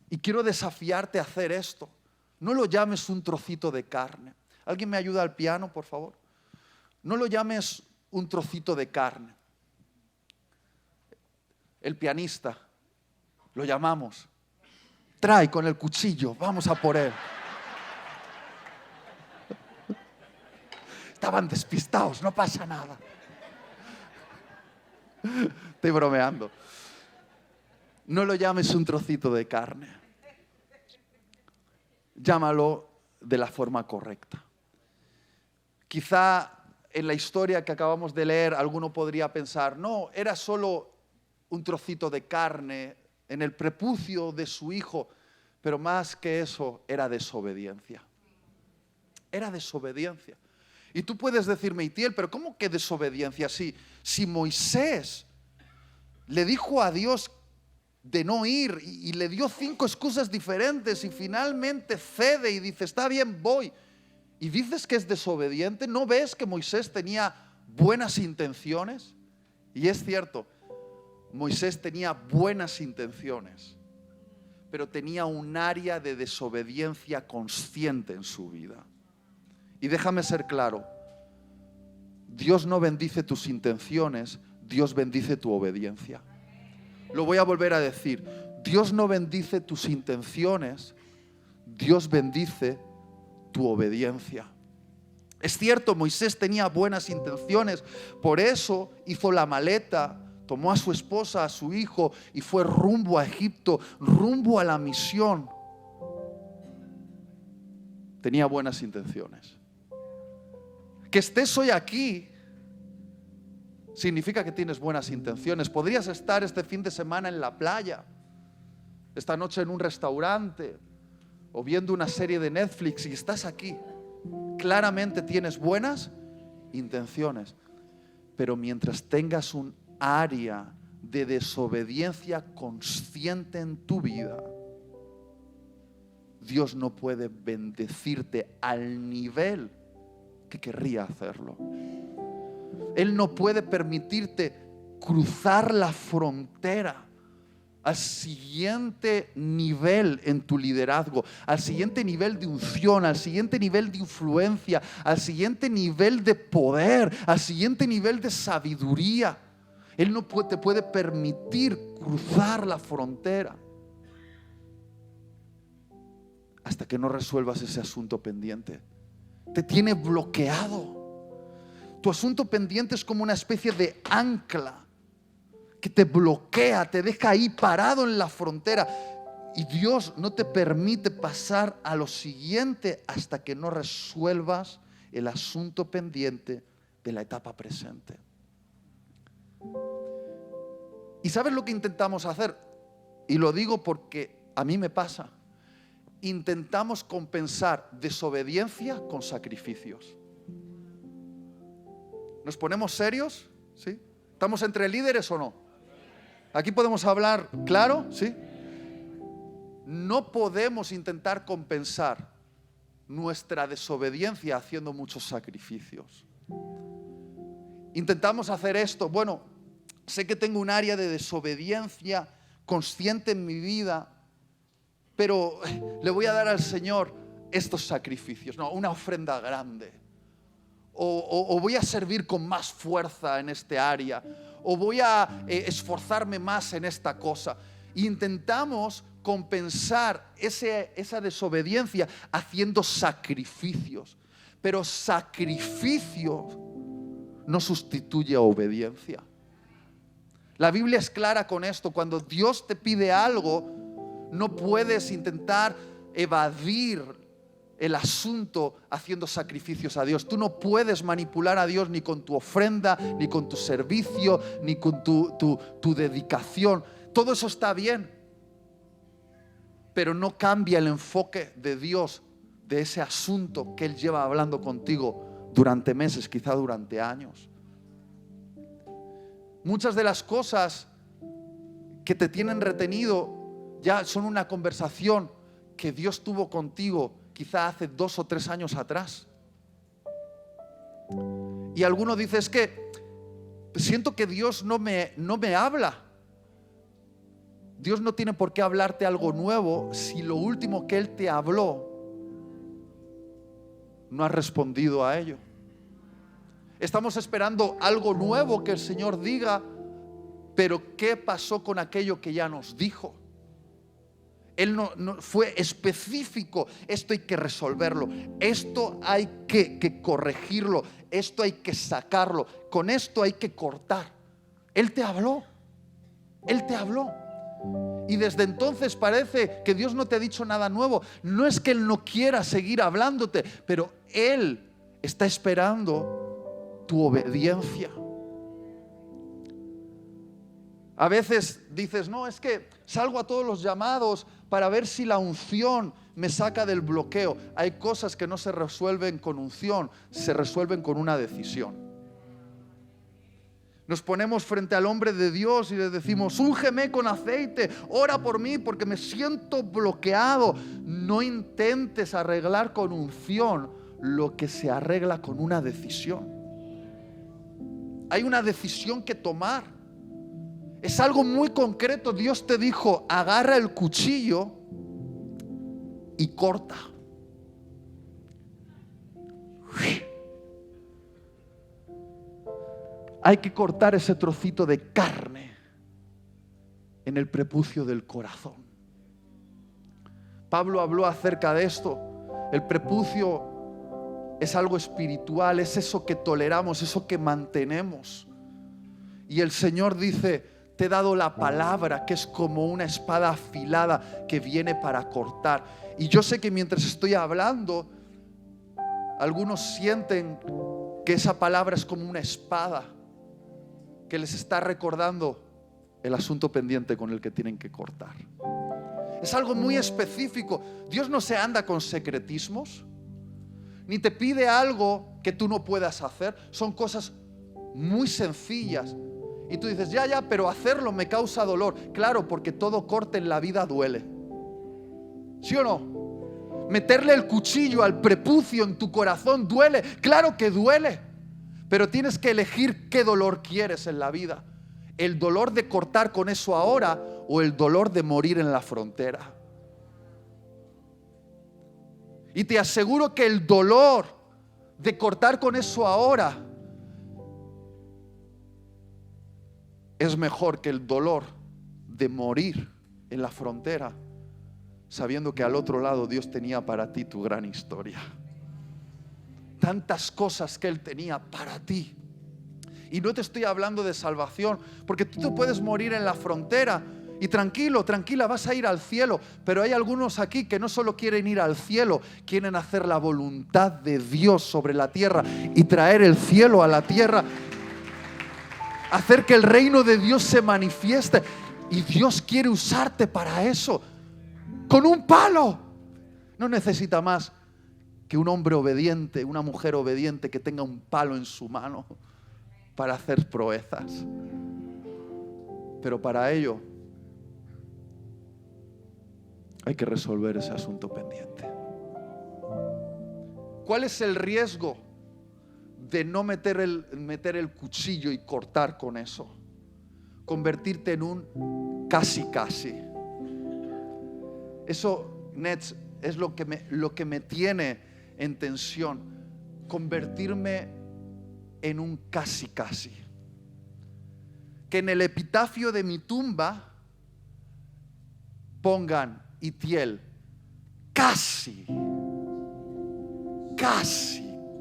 Y quiero desafiarte a hacer esto. No lo llames un trocito de carne. ¿Alguien me ayuda al piano, por favor? No lo llames un trocito de carne. El pianista, lo llamamos. Trae con el cuchillo, vamos a por él. Estaban despistados, no pasa nada. Estoy bromeando. No lo llames un trocito de carne. Llámalo de la forma correcta. Quizá en la historia que acabamos de leer, alguno podría pensar, no, era solo un trocito de carne en el prepucio de su hijo, pero más que eso, era desobediencia. Era desobediencia. Y tú puedes decirme, Itiel, pero ¿cómo que desobediencia? Si Moisés le dijo a Dios de no ir y le dio 5 excusas diferentes y finalmente cede y dice, está bien, voy. Y dices que es desobediente. ¿No ves que Moisés tenía buenas intenciones? Y es cierto, Moisés tenía buenas intenciones, pero tenía un área de desobediencia consciente en su vida. Y déjame ser claro, Dios no bendice tus intenciones, Dios bendice tu obediencia. Lo voy a volver a decir, Dios no bendice tus intenciones, Dios bendice tu obediencia. Es cierto, Moisés tenía buenas intenciones, por eso hizo la maleta, tomó a su esposa, a su hijo y fue rumbo a Egipto, rumbo a la misión. Tenía buenas intenciones. Que estés hoy aquí significa que tienes buenas intenciones. Podrías estar este fin de semana en la playa, esta noche en un restaurante o viendo una serie de Netflix y estás aquí. Claramente tienes buenas intenciones, pero mientras tengas un área de desobediencia consciente en tu vida, Dios no puede bendecirte al nivel que querría hacerlo. Él no puede permitirte cruzar la frontera al siguiente nivel en tu liderazgo, al siguiente nivel de unción, al siguiente nivel de influencia, al siguiente nivel de poder, al siguiente nivel de sabiduría. Él no te puede permitir cruzar la frontera hasta que no resuelvas ese asunto pendiente. Te tiene bloqueado. Tu asunto pendiente es como una especie de ancla que te bloquea, te deja ahí parado en la frontera. Y Dios no te permite pasar a lo siguiente hasta que no resuelvas el asunto pendiente de la etapa presente. ¿Y sabes lo que intentamos hacer? Y lo digo porque a mí me pasa. Intentamos compensar desobediencia con sacrificios. ¿Nos ponemos serios? ¿Sí? ¿Estamos entre líderes o no? ¿Aquí podemos hablar claro? ¿Sí? No podemos intentar compensar nuestra desobediencia haciendo muchos sacrificios. Intentamos hacer esto. Bueno, sé que tengo un área de desobediencia consciente en mi vida, pero le voy a dar al Señor estos sacrificios. No, una ofrenda grande. O voy a servir con más fuerza en este área, o voy a esforzarme más en esta cosa. Intentamos compensar esa desobediencia haciendo sacrificios, pero sacrificio no sustituye a obediencia. La Biblia es clara con esto. Cuando Dios te pide algo, no puedes intentar evadir el asunto haciendo sacrificios a Dios. Tú no puedes manipular a Dios ni con tu ofrenda, ni con tu servicio, ni con tu dedicación. Todo eso está bien, pero no cambia el enfoque de Dios de ese asunto que Él lleva hablando contigo durante meses, quizá durante años. Muchas de las cosas que te tienen retenido ya son una conversación que Dios tuvo contigo quizá hace 2 o 3 años atrás. Y alguno dice, es que siento que Dios no me habla. Dios no tiene por qué hablarte algo nuevo si lo último que Él te habló no has respondido a ello. Estamos esperando algo nuevo que el Señor diga, pero ¿qué pasó con aquello que ya nos dijo? Él no fue específico. Esto hay que resolverlo, esto hay que corregirlo, esto hay que sacarlo, con esto hay que cortar. Él te habló. Y desde entonces parece que Dios no te ha dicho nada nuevo. No es que Él no quiera seguir hablándote, pero Él está esperando tu obediencia. A veces dices, no, es que salgo a todos los llamados para ver si la unción me saca del bloqueo. Hay cosas que no se resuelven con unción, se resuelven con una decisión. Nos ponemos frente al hombre de Dios y le decimos, úngeme con aceite, ora por mí porque me siento bloqueado. No intentes arreglar con unción lo que se arregla con una decisión. Hay una decisión que tomar. Es algo muy concreto. Dios te dijo, agarra el cuchillo y corta. Hay que cortar ese trocito de carne en el prepucio del corazón. Pablo habló acerca de esto. El prepucio es algo espiritual, es eso que toleramos, eso que mantenemos. Y el Señor dice, te he dado la palabra, que es como una espada afilada que viene para cortar. Y yo sé que mientras estoy hablando, algunos sienten que esa palabra es como una espada que les está recordando el asunto pendiente con el que tienen que cortar. Es algo muy específico. Dios no se anda con secretismos, ni te pide algo que tú no puedas hacer. Son cosas muy sencillas. Y tú dices, ya, pero hacerlo me causa dolor. Claro, porque todo corte en la vida duele. ¿Sí o no? Meterle el cuchillo al prepucio en tu corazón duele. Claro que duele. Pero tienes que elegir qué dolor quieres en la vida. El dolor de cortar con eso ahora o el dolor de morir en la frontera. Y te aseguro que el dolor de cortar con eso ahora es mejor que el dolor de morir en la frontera, sabiendo que al otro lado Dios tenía para ti tu gran historia. Tantas cosas que Él tenía para ti. Y no te estoy hablando de salvación, porque tú te puedes morir en la frontera y tranquila, vas a ir al cielo. Pero hay algunos aquí que no solo quieren ir al cielo, quieren hacer la voluntad de Dios sobre la tierra y traer el cielo a la tierra, hacer que el reino de Dios se manifieste. Y Dios quiere usarte para eso, con un palo. No necesita más que un hombre obediente, una mujer obediente que tenga un palo en su mano para hacer proezas. Pero para ello hay que resolver ese asunto pendiente. ¿Cuál es el riesgo de no meter el cuchillo y cortar con eso? Convertirte en un casi. Eso, Nets, es lo que me tiene en tensión. Convertirme en un casi. Que en el epitafio de mi tumba pongan Itiel, casi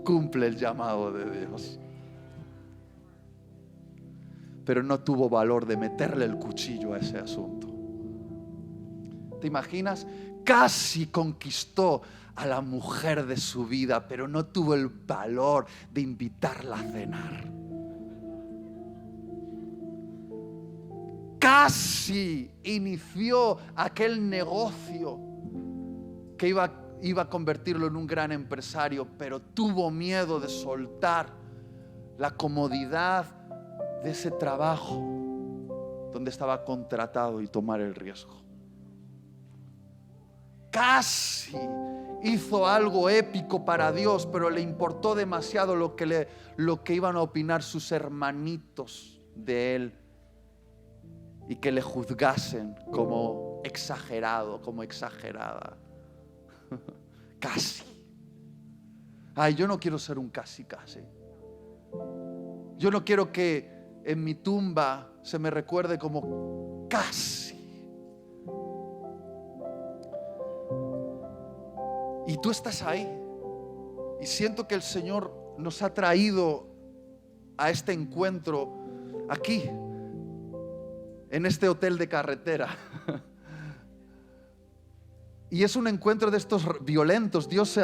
cumple el llamado de Dios. Pero no tuvo valor de meterle el cuchillo a ese asunto. ¿Te imaginas? Casi conquistó a la mujer de su vida, pero no tuvo el valor de invitarla a cenar. Casi inició aquel negocio que iba a convertirlo en un gran empresario, pero tuvo miedo de soltar la comodidad de ese trabajo donde estaba contratado y tomar el riesgo. Casi hizo algo épico para Dios, pero le importó demasiado lo que iban a opinar sus hermanitos de él y que le juzgasen como exagerado, como exagerada. Casi. Ay, yo no quiero ser un casi. Yo no quiero que en mi tumba se me recuerde como casi. Y tú estás ahí. Y siento que el Señor nos ha traído a este encuentro aquí, en este hotel de carretera. Y es un encuentro de estos violentos. Dios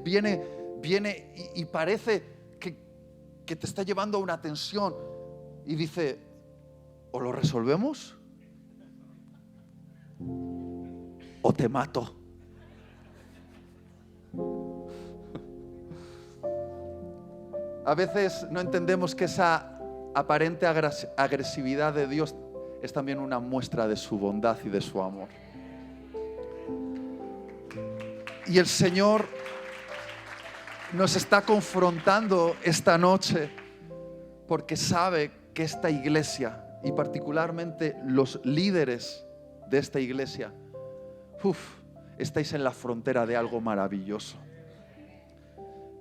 viene y parece que te está llevando a una tensión. Y dice, o lo resolvemos o te mato. A veces no entendemos que esa aparente agresividad de Dios es también una muestra de su bondad y de su amor. Y el Señor nos está confrontando esta noche porque sabe que esta iglesia y particularmente los líderes de esta iglesia, estáis en la frontera de algo maravilloso.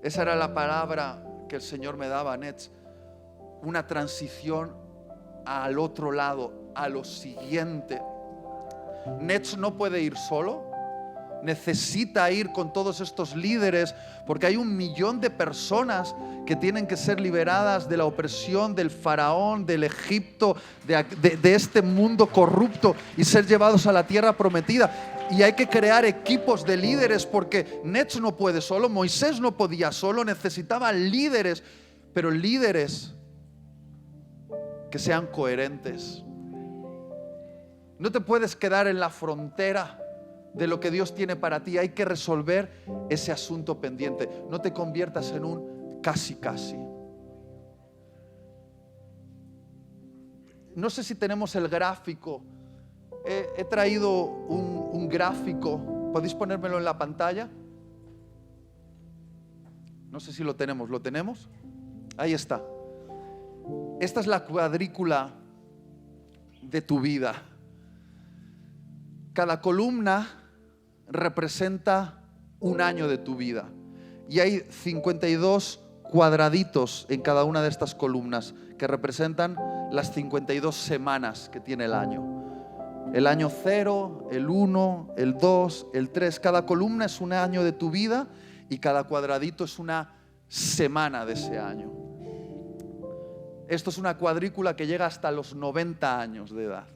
Esa era la palabra que el Señor me daba, Nets, una transición al otro lado, a lo siguiente. Nets no puede ir solo, necesita ir con todos estos líderes, porque hay 1 millón de personas que tienen que ser liberadas de la opresión del faraón, del Egipto, de este mundo corrupto, y ser llevados a la tierra prometida. Y hay que crear equipos de líderes, porque Nets no puede solo, Moisés no podía solo, necesitaba líderes, pero líderes que sean coherentes. No te puedes quedar en la frontera de lo que Dios tiene para ti. Hay que resolver ese asunto pendiente. No te conviertas en un casi. No sé si tenemos el gráfico. He traído un gráfico. ¿Podéis ponérmelo en la pantalla? No sé si lo tenemos. ¿Lo tenemos? Ahí está. Esta es la cuadrícula de tu vida. Cada columna representa un año de tu vida. Y hay 52 cuadraditos en cada una de estas columnas que representan las 52 semanas que tiene el año. El año 0, el 1, el 2, el 3. Cada columna es un año de tu vida y cada cuadradito es una semana de ese año. Esto es una cuadrícula que llega hasta los 90 años de edad.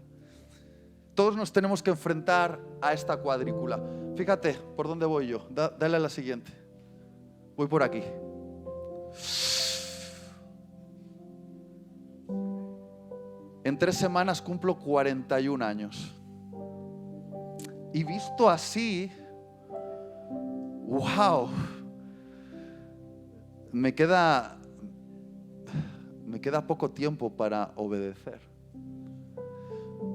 Todos nos tenemos que enfrentar a esta cuadrícula. Fíjate por dónde voy yo. Dale a la siguiente. Voy por aquí. En 3 semanas cumplo 41 años. Y visto así, wow, me queda poco tiempo para obedecer.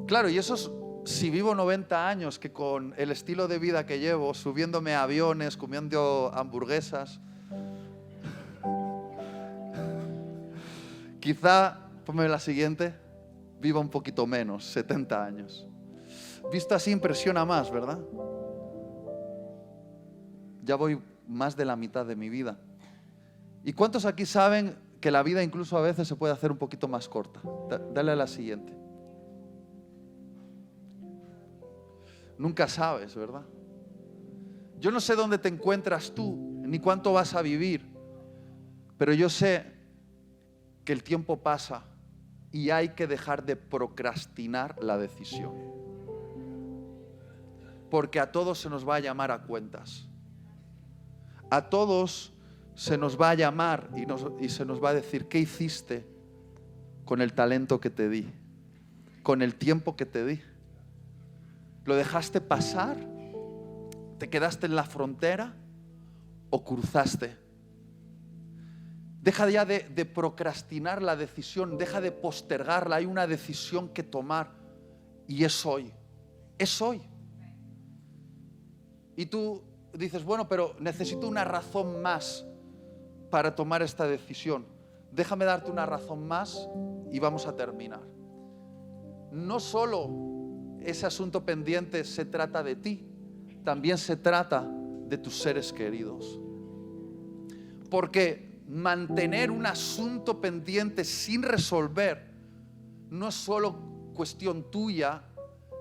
Claro, y eso es si vivo 90 años, que con el estilo de vida que llevo, subiéndome a aviones, comiendo hamburguesas, quizá, ponme la siguiente, viva un poquito menos, 70 años. Visto así impresiona más, ¿verdad? Ya voy más de la mitad de mi vida. ¿Y cuántos aquí saben que la vida incluso a veces se puede hacer un poquito más corta? Dale a la siguiente. Nunca sabes, ¿verdad? Yo no sé dónde te encuentras tú, ni cuánto vas a vivir, pero yo sé que el tiempo pasa y hay que dejar de procrastinar la decisión. Porque a todos se nos va a llamar a cuentas. A todos se nos va a llamar y se nos va a decir: ¿qué hiciste con el talento que te di? ¿Con el tiempo que te di? ¿Lo dejaste pasar? ¿Te quedaste en la frontera o cruzaste? Deja ya de procrastinar la decisión, deja de postergarla. Hay una decisión que tomar y es hoy. Es hoy. Y tú dices: bueno, pero necesito una razón más para tomar esta decisión. Déjame darte una razón más y vamos a terminar. No solo ese asunto pendiente se trata de ti, también se trata de tus seres queridos. Porque mantener un asunto pendiente sin resolver no es solo cuestión tuya,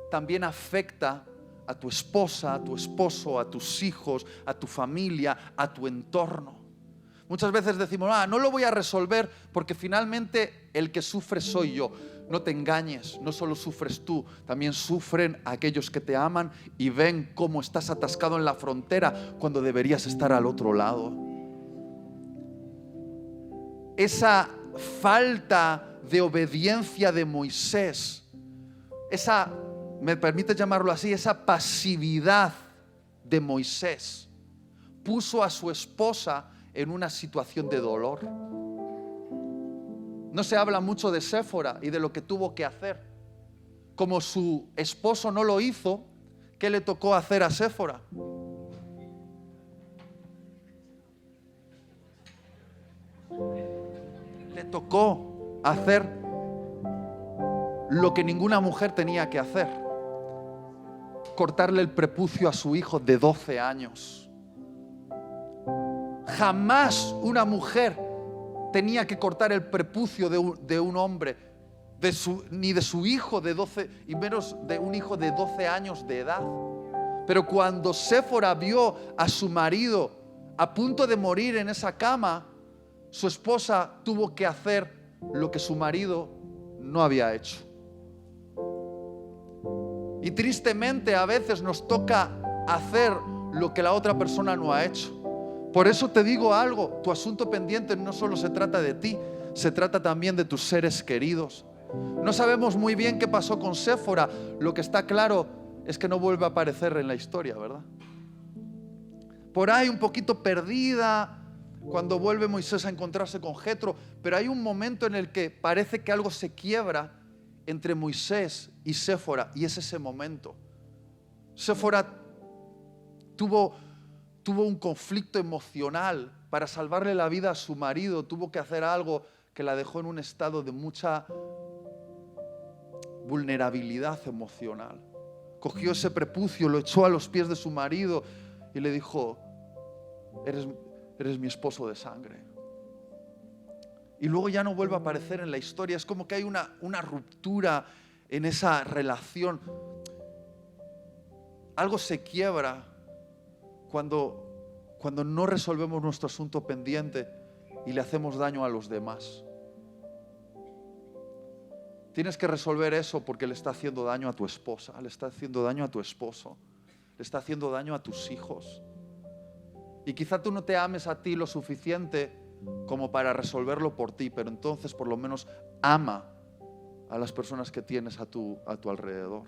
también afecta a tu esposa, a tu esposo, a tus hijos, a tu familia, a tu entorno. Muchas veces decimos: no lo voy a resolver porque finalmente el que sufre soy yo. No te engañes, no solo sufres tú, también sufren aquellos que te aman y ven cómo estás atascado en la frontera cuando deberías estar al otro lado. Esa falta de obediencia de Moisés, esa, me permite llamarlo así, esa pasividad de Moisés, puso a su esposa en una situación de dolor. No se habla mucho de Séfora y de lo que tuvo que hacer. Como su esposo no lo hizo, ¿qué le tocó hacer a Séfora? Le tocó hacer lo que ninguna mujer tenía que hacer: cortarle el prepucio a su hijo de 12 años. Jamás una mujer tenía que cortar el prepucio de un hombre, ni de su hijo de 12, y menos de un hijo de 12 años de edad. Pero cuando Séfora vio a su marido a punto de morir en esa cama, su esposa tuvo que hacer lo que su marido no había hecho. Y tristemente a veces nos toca hacer lo que la otra persona no ha hecho. Por eso te digo algo: tu asunto pendiente no solo se trata de ti, se trata también de tus seres queridos. No sabemos muy bien qué pasó con Séfora. Lo que está claro es que no vuelve a aparecer en la historia, ¿verdad? Por ahí un poquito perdida cuando vuelve Moisés a encontrarse con Jetro, pero hay un momento en el que parece que algo se quiebra entre Moisés y Séfora, y es ese momento. Séfora tuvo un conflicto emocional. Para salvarle la vida a su marido tuvo que hacer algo que la dejó en un estado de mucha vulnerabilidad emocional. Cogió ese prepucio, lo echó a los pies de su marido y le dijo: eres mi esposo de sangre. Y luego ya no vuelve a aparecer en la historia. Es como que hay una ruptura en esa relación. Algo se quiebra cuando no resolvemos nuestro asunto pendiente y le hacemos daño a los demás. Tienes que resolver eso porque le está haciendo daño a tu esposa, le está haciendo daño a tu esposo, le está haciendo daño a tus hijos. Y quizá tú no te ames a ti lo suficiente como para resolverlo por ti, pero entonces por lo menos ama a las personas que tienes a tu alrededor.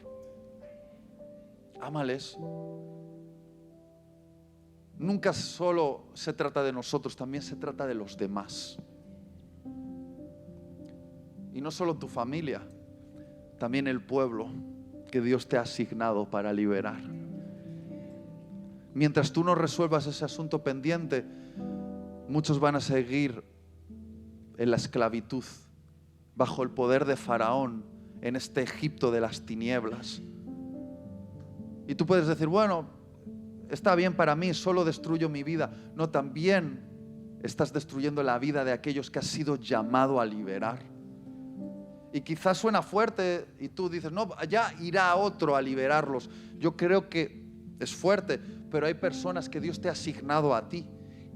Ámales. Nunca solo se trata de nosotros, también se trata de los demás. Y no solo tu familia, también el pueblo que Dios te ha asignado para liberar. Mientras tú no resuelvas ese asunto pendiente, muchos van a seguir en la esclavitud, bajo el poder de Faraón, en este Egipto de las tinieblas. Y tú puedes decir: bueno, está bien para mí, solo destruyo mi vida. No, también estás destruyendo la vida de aquellos que has sido llamado a liberar. Y quizás suena fuerte y tú dices: no, ya irá otro a liberarlos. Yo creo que es fuerte, pero hay personas que Dios te ha asignado a ti,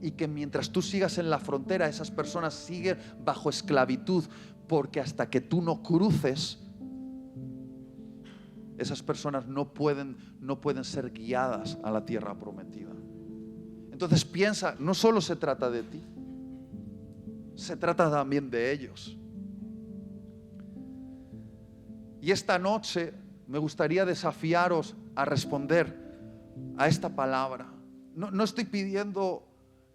y que mientras tú sigas en la frontera, esas personas siguen bajo esclavitud, porque hasta que tú no cruces, esas personas no pueden ser guiadas a la tierra prometida. Entonces piensa, no solo se trata de ti, se trata también de ellos. Y esta noche me gustaría desafiaros a responder a esta palabra. No estoy pidiendo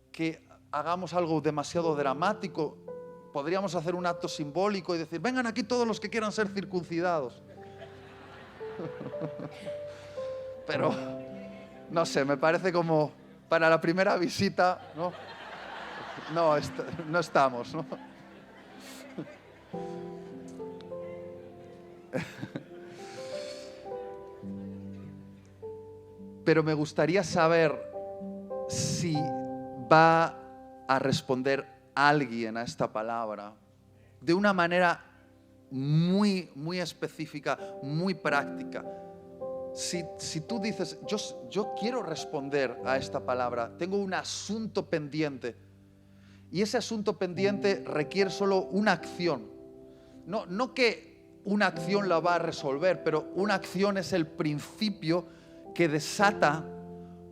que hagamos algo demasiado dramático. Podríamos hacer un acto simbólico y decir: vengan aquí todos los que quieran ser circuncidados. Pero no sé, me parece como para la primera visita, ¿no? No estamos, ¿no? Pero me gustaría saber si va a responder alguien a esta palabra de una manera muy, muy específica, muy práctica. Si tú dices: yo quiero responder a esta palabra, tengo un asunto pendiente, y ese asunto pendiente requiere solo una acción. No que una acción la va a resolver, pero una acción es el principio que desata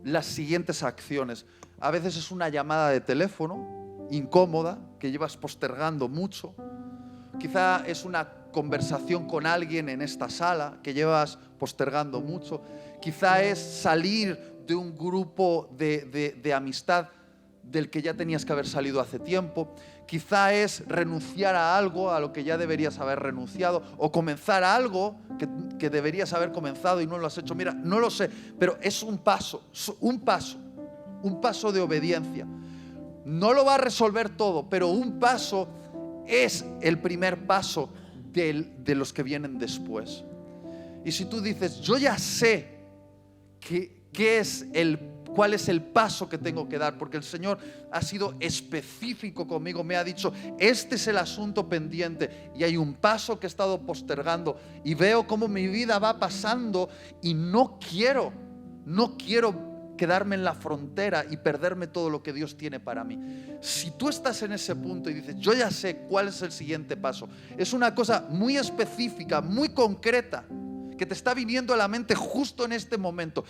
las siguientes acciones. A veces es una llamada de teléfono incómoda que llevas postergando mucho. Quizá es una conversación con alguien en esta sala que llevas postergando mucho. Quizá es salir de un grupo de amistad del que ya tenías que haber salido hace tiempo. Quizá es renunciar a algo a lo que ya deberías haber renunciado, o comenzar algo que deberías haber comenzado y no lo has hecho. Mira, no lo sé, pero es un paso de obediencia. No lo va a resolver todo, pero un paso es el primer paso de los que vienen después. Y si tú dices, yo ya sé cuál es el paso que tengo que dar, porque el Señor ha sido específico conmigo, me ha dicho, este es el asunto pendiente y hay un paso que he estado postergando y veo cómo mi vida va pasando y no quiero quedarme en la frontera y perderme todo lo que Dios tiene para mí. Si tú estás en ese punto y dices, yo ya sé cuál es el siguiente paso, es una cosa muy específica, muy concreta, que te está viniendo a la mente justo en este momento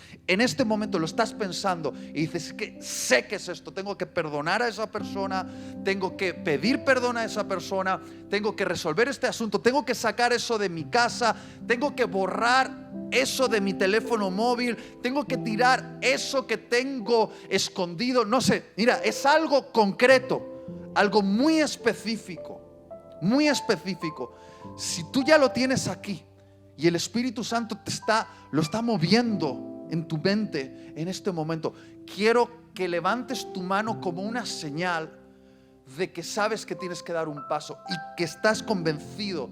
lo estás pensando y dices, que sé que es esto, tengo que perdonar a esa persona, tengo que pedir perdón a esa persona, tengo que resolver este asunto, tengo que sacar eso de mi casa, tengo que borrar eso de mi teléfono móvil, tengo que tirar eso que tengo escondido, no sé, mira, es algo concreto, algo muy específico, muy específico. Si tú ya lo tienes aquí y el Espíritu Santo lo está moviendo en tu mente en este momento, quiero que levantes tu mano como una señal de que sabes que tienes que dar un paso y que estás convencido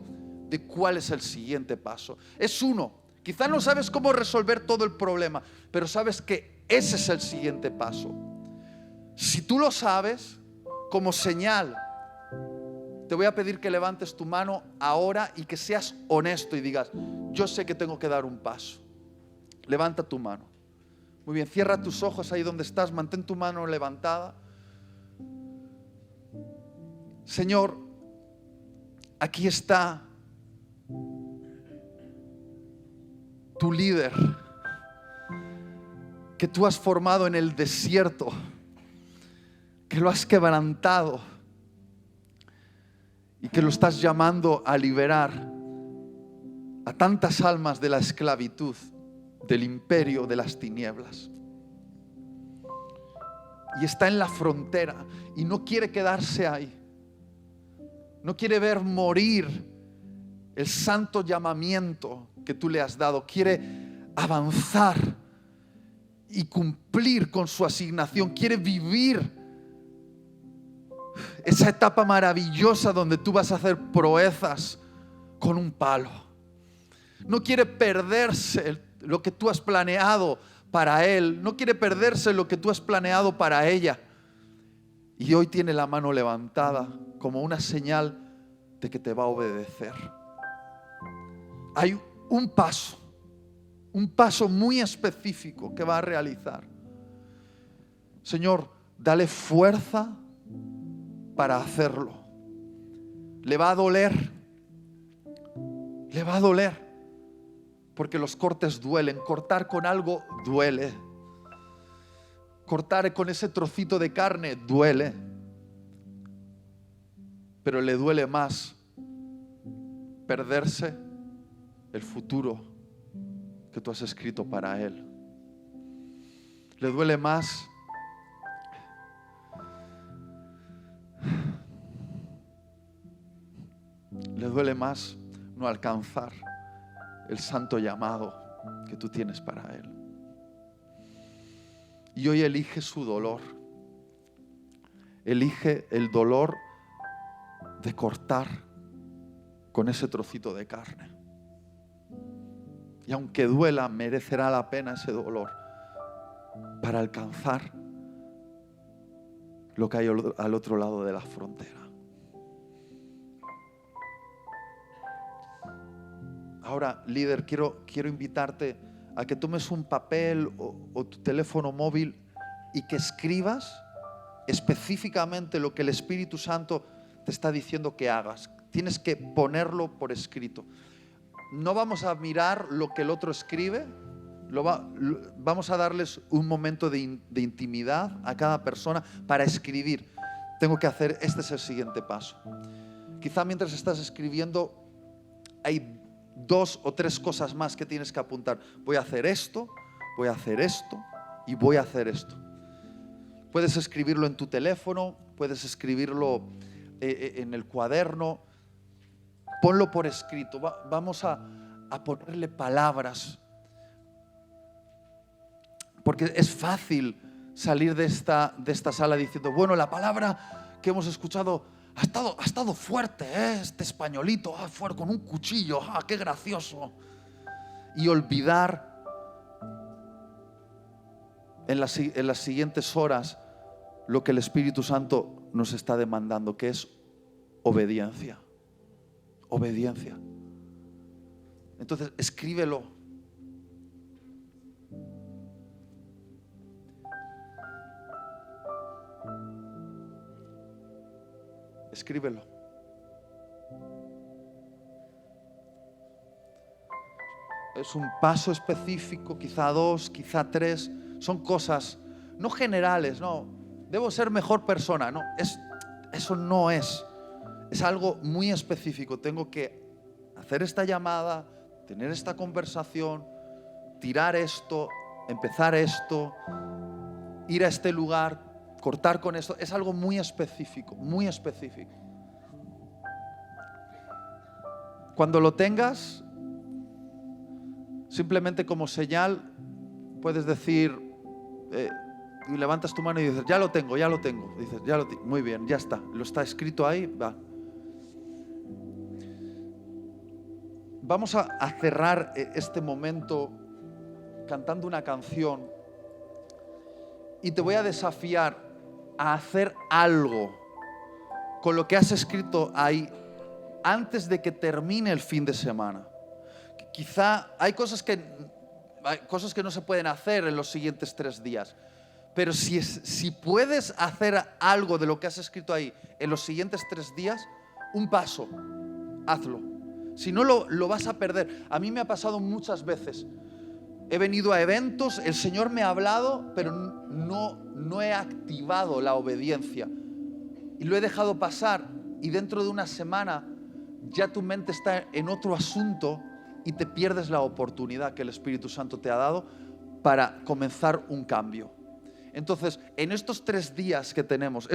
de cuál es el siguiente paso. Es uno, quizá no sabes cómo resolver todo el problema, pero sabes que ese es el siguiente paso. Si tú lo sabes, como señal, te voy a pedir que levantes tu mano ahora y que seas honesto y digas, yo sé que tengo que dar un paso. Levanta tu mano. Muy bien, cierra tus ojos ahí donde estás, mantén tu mano levantada. Señor, aquí está tu líder que tú has formado en el desierto, que lo has quebrantado y que lo estás llamando a liberar a tantas almas de la esclavitud, del imperio de las tinieblas. Y está en la frontera y no quiere quedarse ahí. No quiere ver morir el santo llamamiento que tú le has dado. Quiere avanzar y cumplir con su asignación. Quiere vivir esa etapa maravillosa donde tú vas a hacer proezas con un palo. No quiere perderse lo que tú has planeado para él. No quiere perderse lo que tú has planeado para ella. Y hoy tiene la mano levantada como una señal de que te va a obedecer. Hay un paso muy específico que va a realizar. Señor, dale fuerza para hacerlo. Le va a doler, porque los cortes duelen. Cortar con algo duele. Cortar con ese trocito de carne duele, pero le duele más perderse el futuro que tú has escrito para él. Le duele más no alcanzar el santo llamado que tú tienes para él. Y hoy elige su dolor. Elige el dolor de cortar con ese trocito de carne. Y aunque duela, merecerá la pena ese dolor para alcanzar lo que hay al otro lado de la frontera. Ahora, líder, quiero invitarte a que tomes un papel o tu teléfono móvil y que escribas específicamente lo que el Espíritu Santo te está diciendo que hagas. Tienes que ponerlo por escrito. No vamos a mirar lo que el otro escribe, vamos a darles un momento de intimidad a cada persona para escribir. Tengo que hacer, este es el siguiente paso. Quizá mientras estás escribiendo hay 2 o 3 cosas más que tienes que apuntar. Voy a hacer esto y voy a hacer esto. Puedes escribirlo en tu teléfono, puedes escribirlo en el cuaderno. Ponlo por escrito. Vamos a ponerle palabras, porque es fácil salir de esta sala diciendo, bueno, la palabra que hemos escuchado Ha estado fuerte, este españolito, fuerte, con un cuchillo, qué gracioso. Y olvidar en las siguientes horas lo que el Espíritu Santo nos está demandando, que es obediencia. Obediencia. Entonces, escríbelo. Escríbelo. Es un paso específico, quizá 2, quizá 3. Son cosas no generales, no. Debo ser mejor persona, no. Eso no es. Es algo muy específico. Tengo que hacer esta llamada, tener esta conversación, tirar esto, empezar esto, ir a este lugar, cortar con esto. Es algo muy específico, muy específico. Cuando lo tengas, simplemente como señal, puedes decir, y levantas tu mano y dices, ya lo tengo. Dices, muy bien, ya está. Lo está escrito ahí, va. Vamos a cerrar este momento cantando una canción y te voy a desafiar a hacer algo con lo que has escrito ahí antes de que termine el fin de semana. Quizá hay cosas que no se pueden hacer en los siguientes 3 días, pero si puedes hacer algo de lo que has escrito ahí en los siguientes 3 días, un paso, hazlo. Si no, lo vas a perder. A mí me ha pasado muchas veces. He venido a eventos, el Señor me ha hablado, pero no he activado la obediencia. Y lo he dejado pasar. Y dentro de una semana ya tu mente está en otro asunto y te pierdes la oportunidad que el Espíritu Santo te ha dado para comenzar un cambio. Entonces, en estos 3 días que tenemos,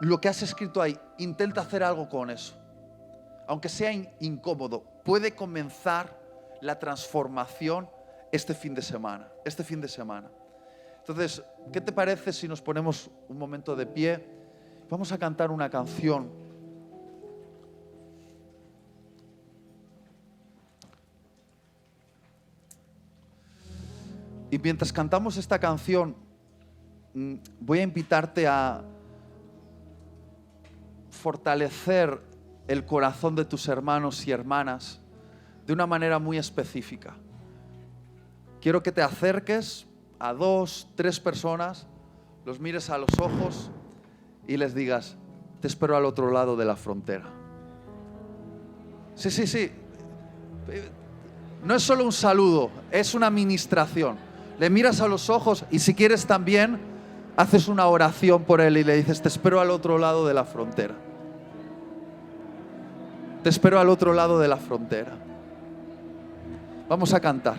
lo que has escrito ahí, intenta hacer algo con eso. Aunque sea incómodo, puede comenzar la transformación este fin de semana. Entonces, ¿qué te parece si nos ponemos un momento de pie? Vamos a cantar una canción. Y mientras cantamos esta canción, voy a invitarte a fortalecer el corazón de tus hermanos y hermanas de una manera muy específica. Quiero que te acerques a 2, 3 personas, los mires a los ojos y les digas, te espero al otro lado de la frontera. Sí. No es solo un saludo, es una ministración. Le miras a los ojos y si quieres también haces una oración por él y le dices, te espero al otro lado de la frontera. Te espero al otro lado de la frontera. Vamos a cantar.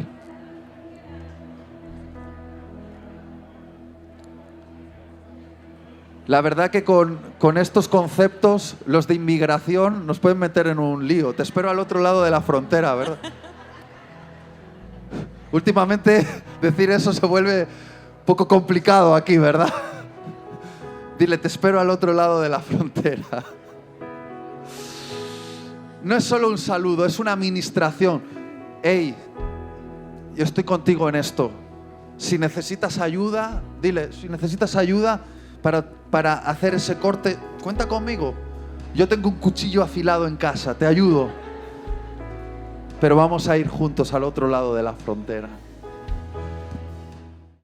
La verdad que con estos conceptos, los de inmigración, nos pueden meter en un lío. Te espero al otro lado de la frontera, ¿verdad? Últimamente decir eso se vuelve poco complicado aquí, ¿verdad? Dile, te espero al otro lado de la frontera. No es solo un saludo, es una administración. Hey, yo estoy contigo en esto. Si necesitas ayuda, dile, si necesitas ayuda para hacer ese corte, cuenta conmigo. Yo tengo un cuchillo afilado en casa, te ayudo. Pero vamos a ir juntos al otro lado de la frontera.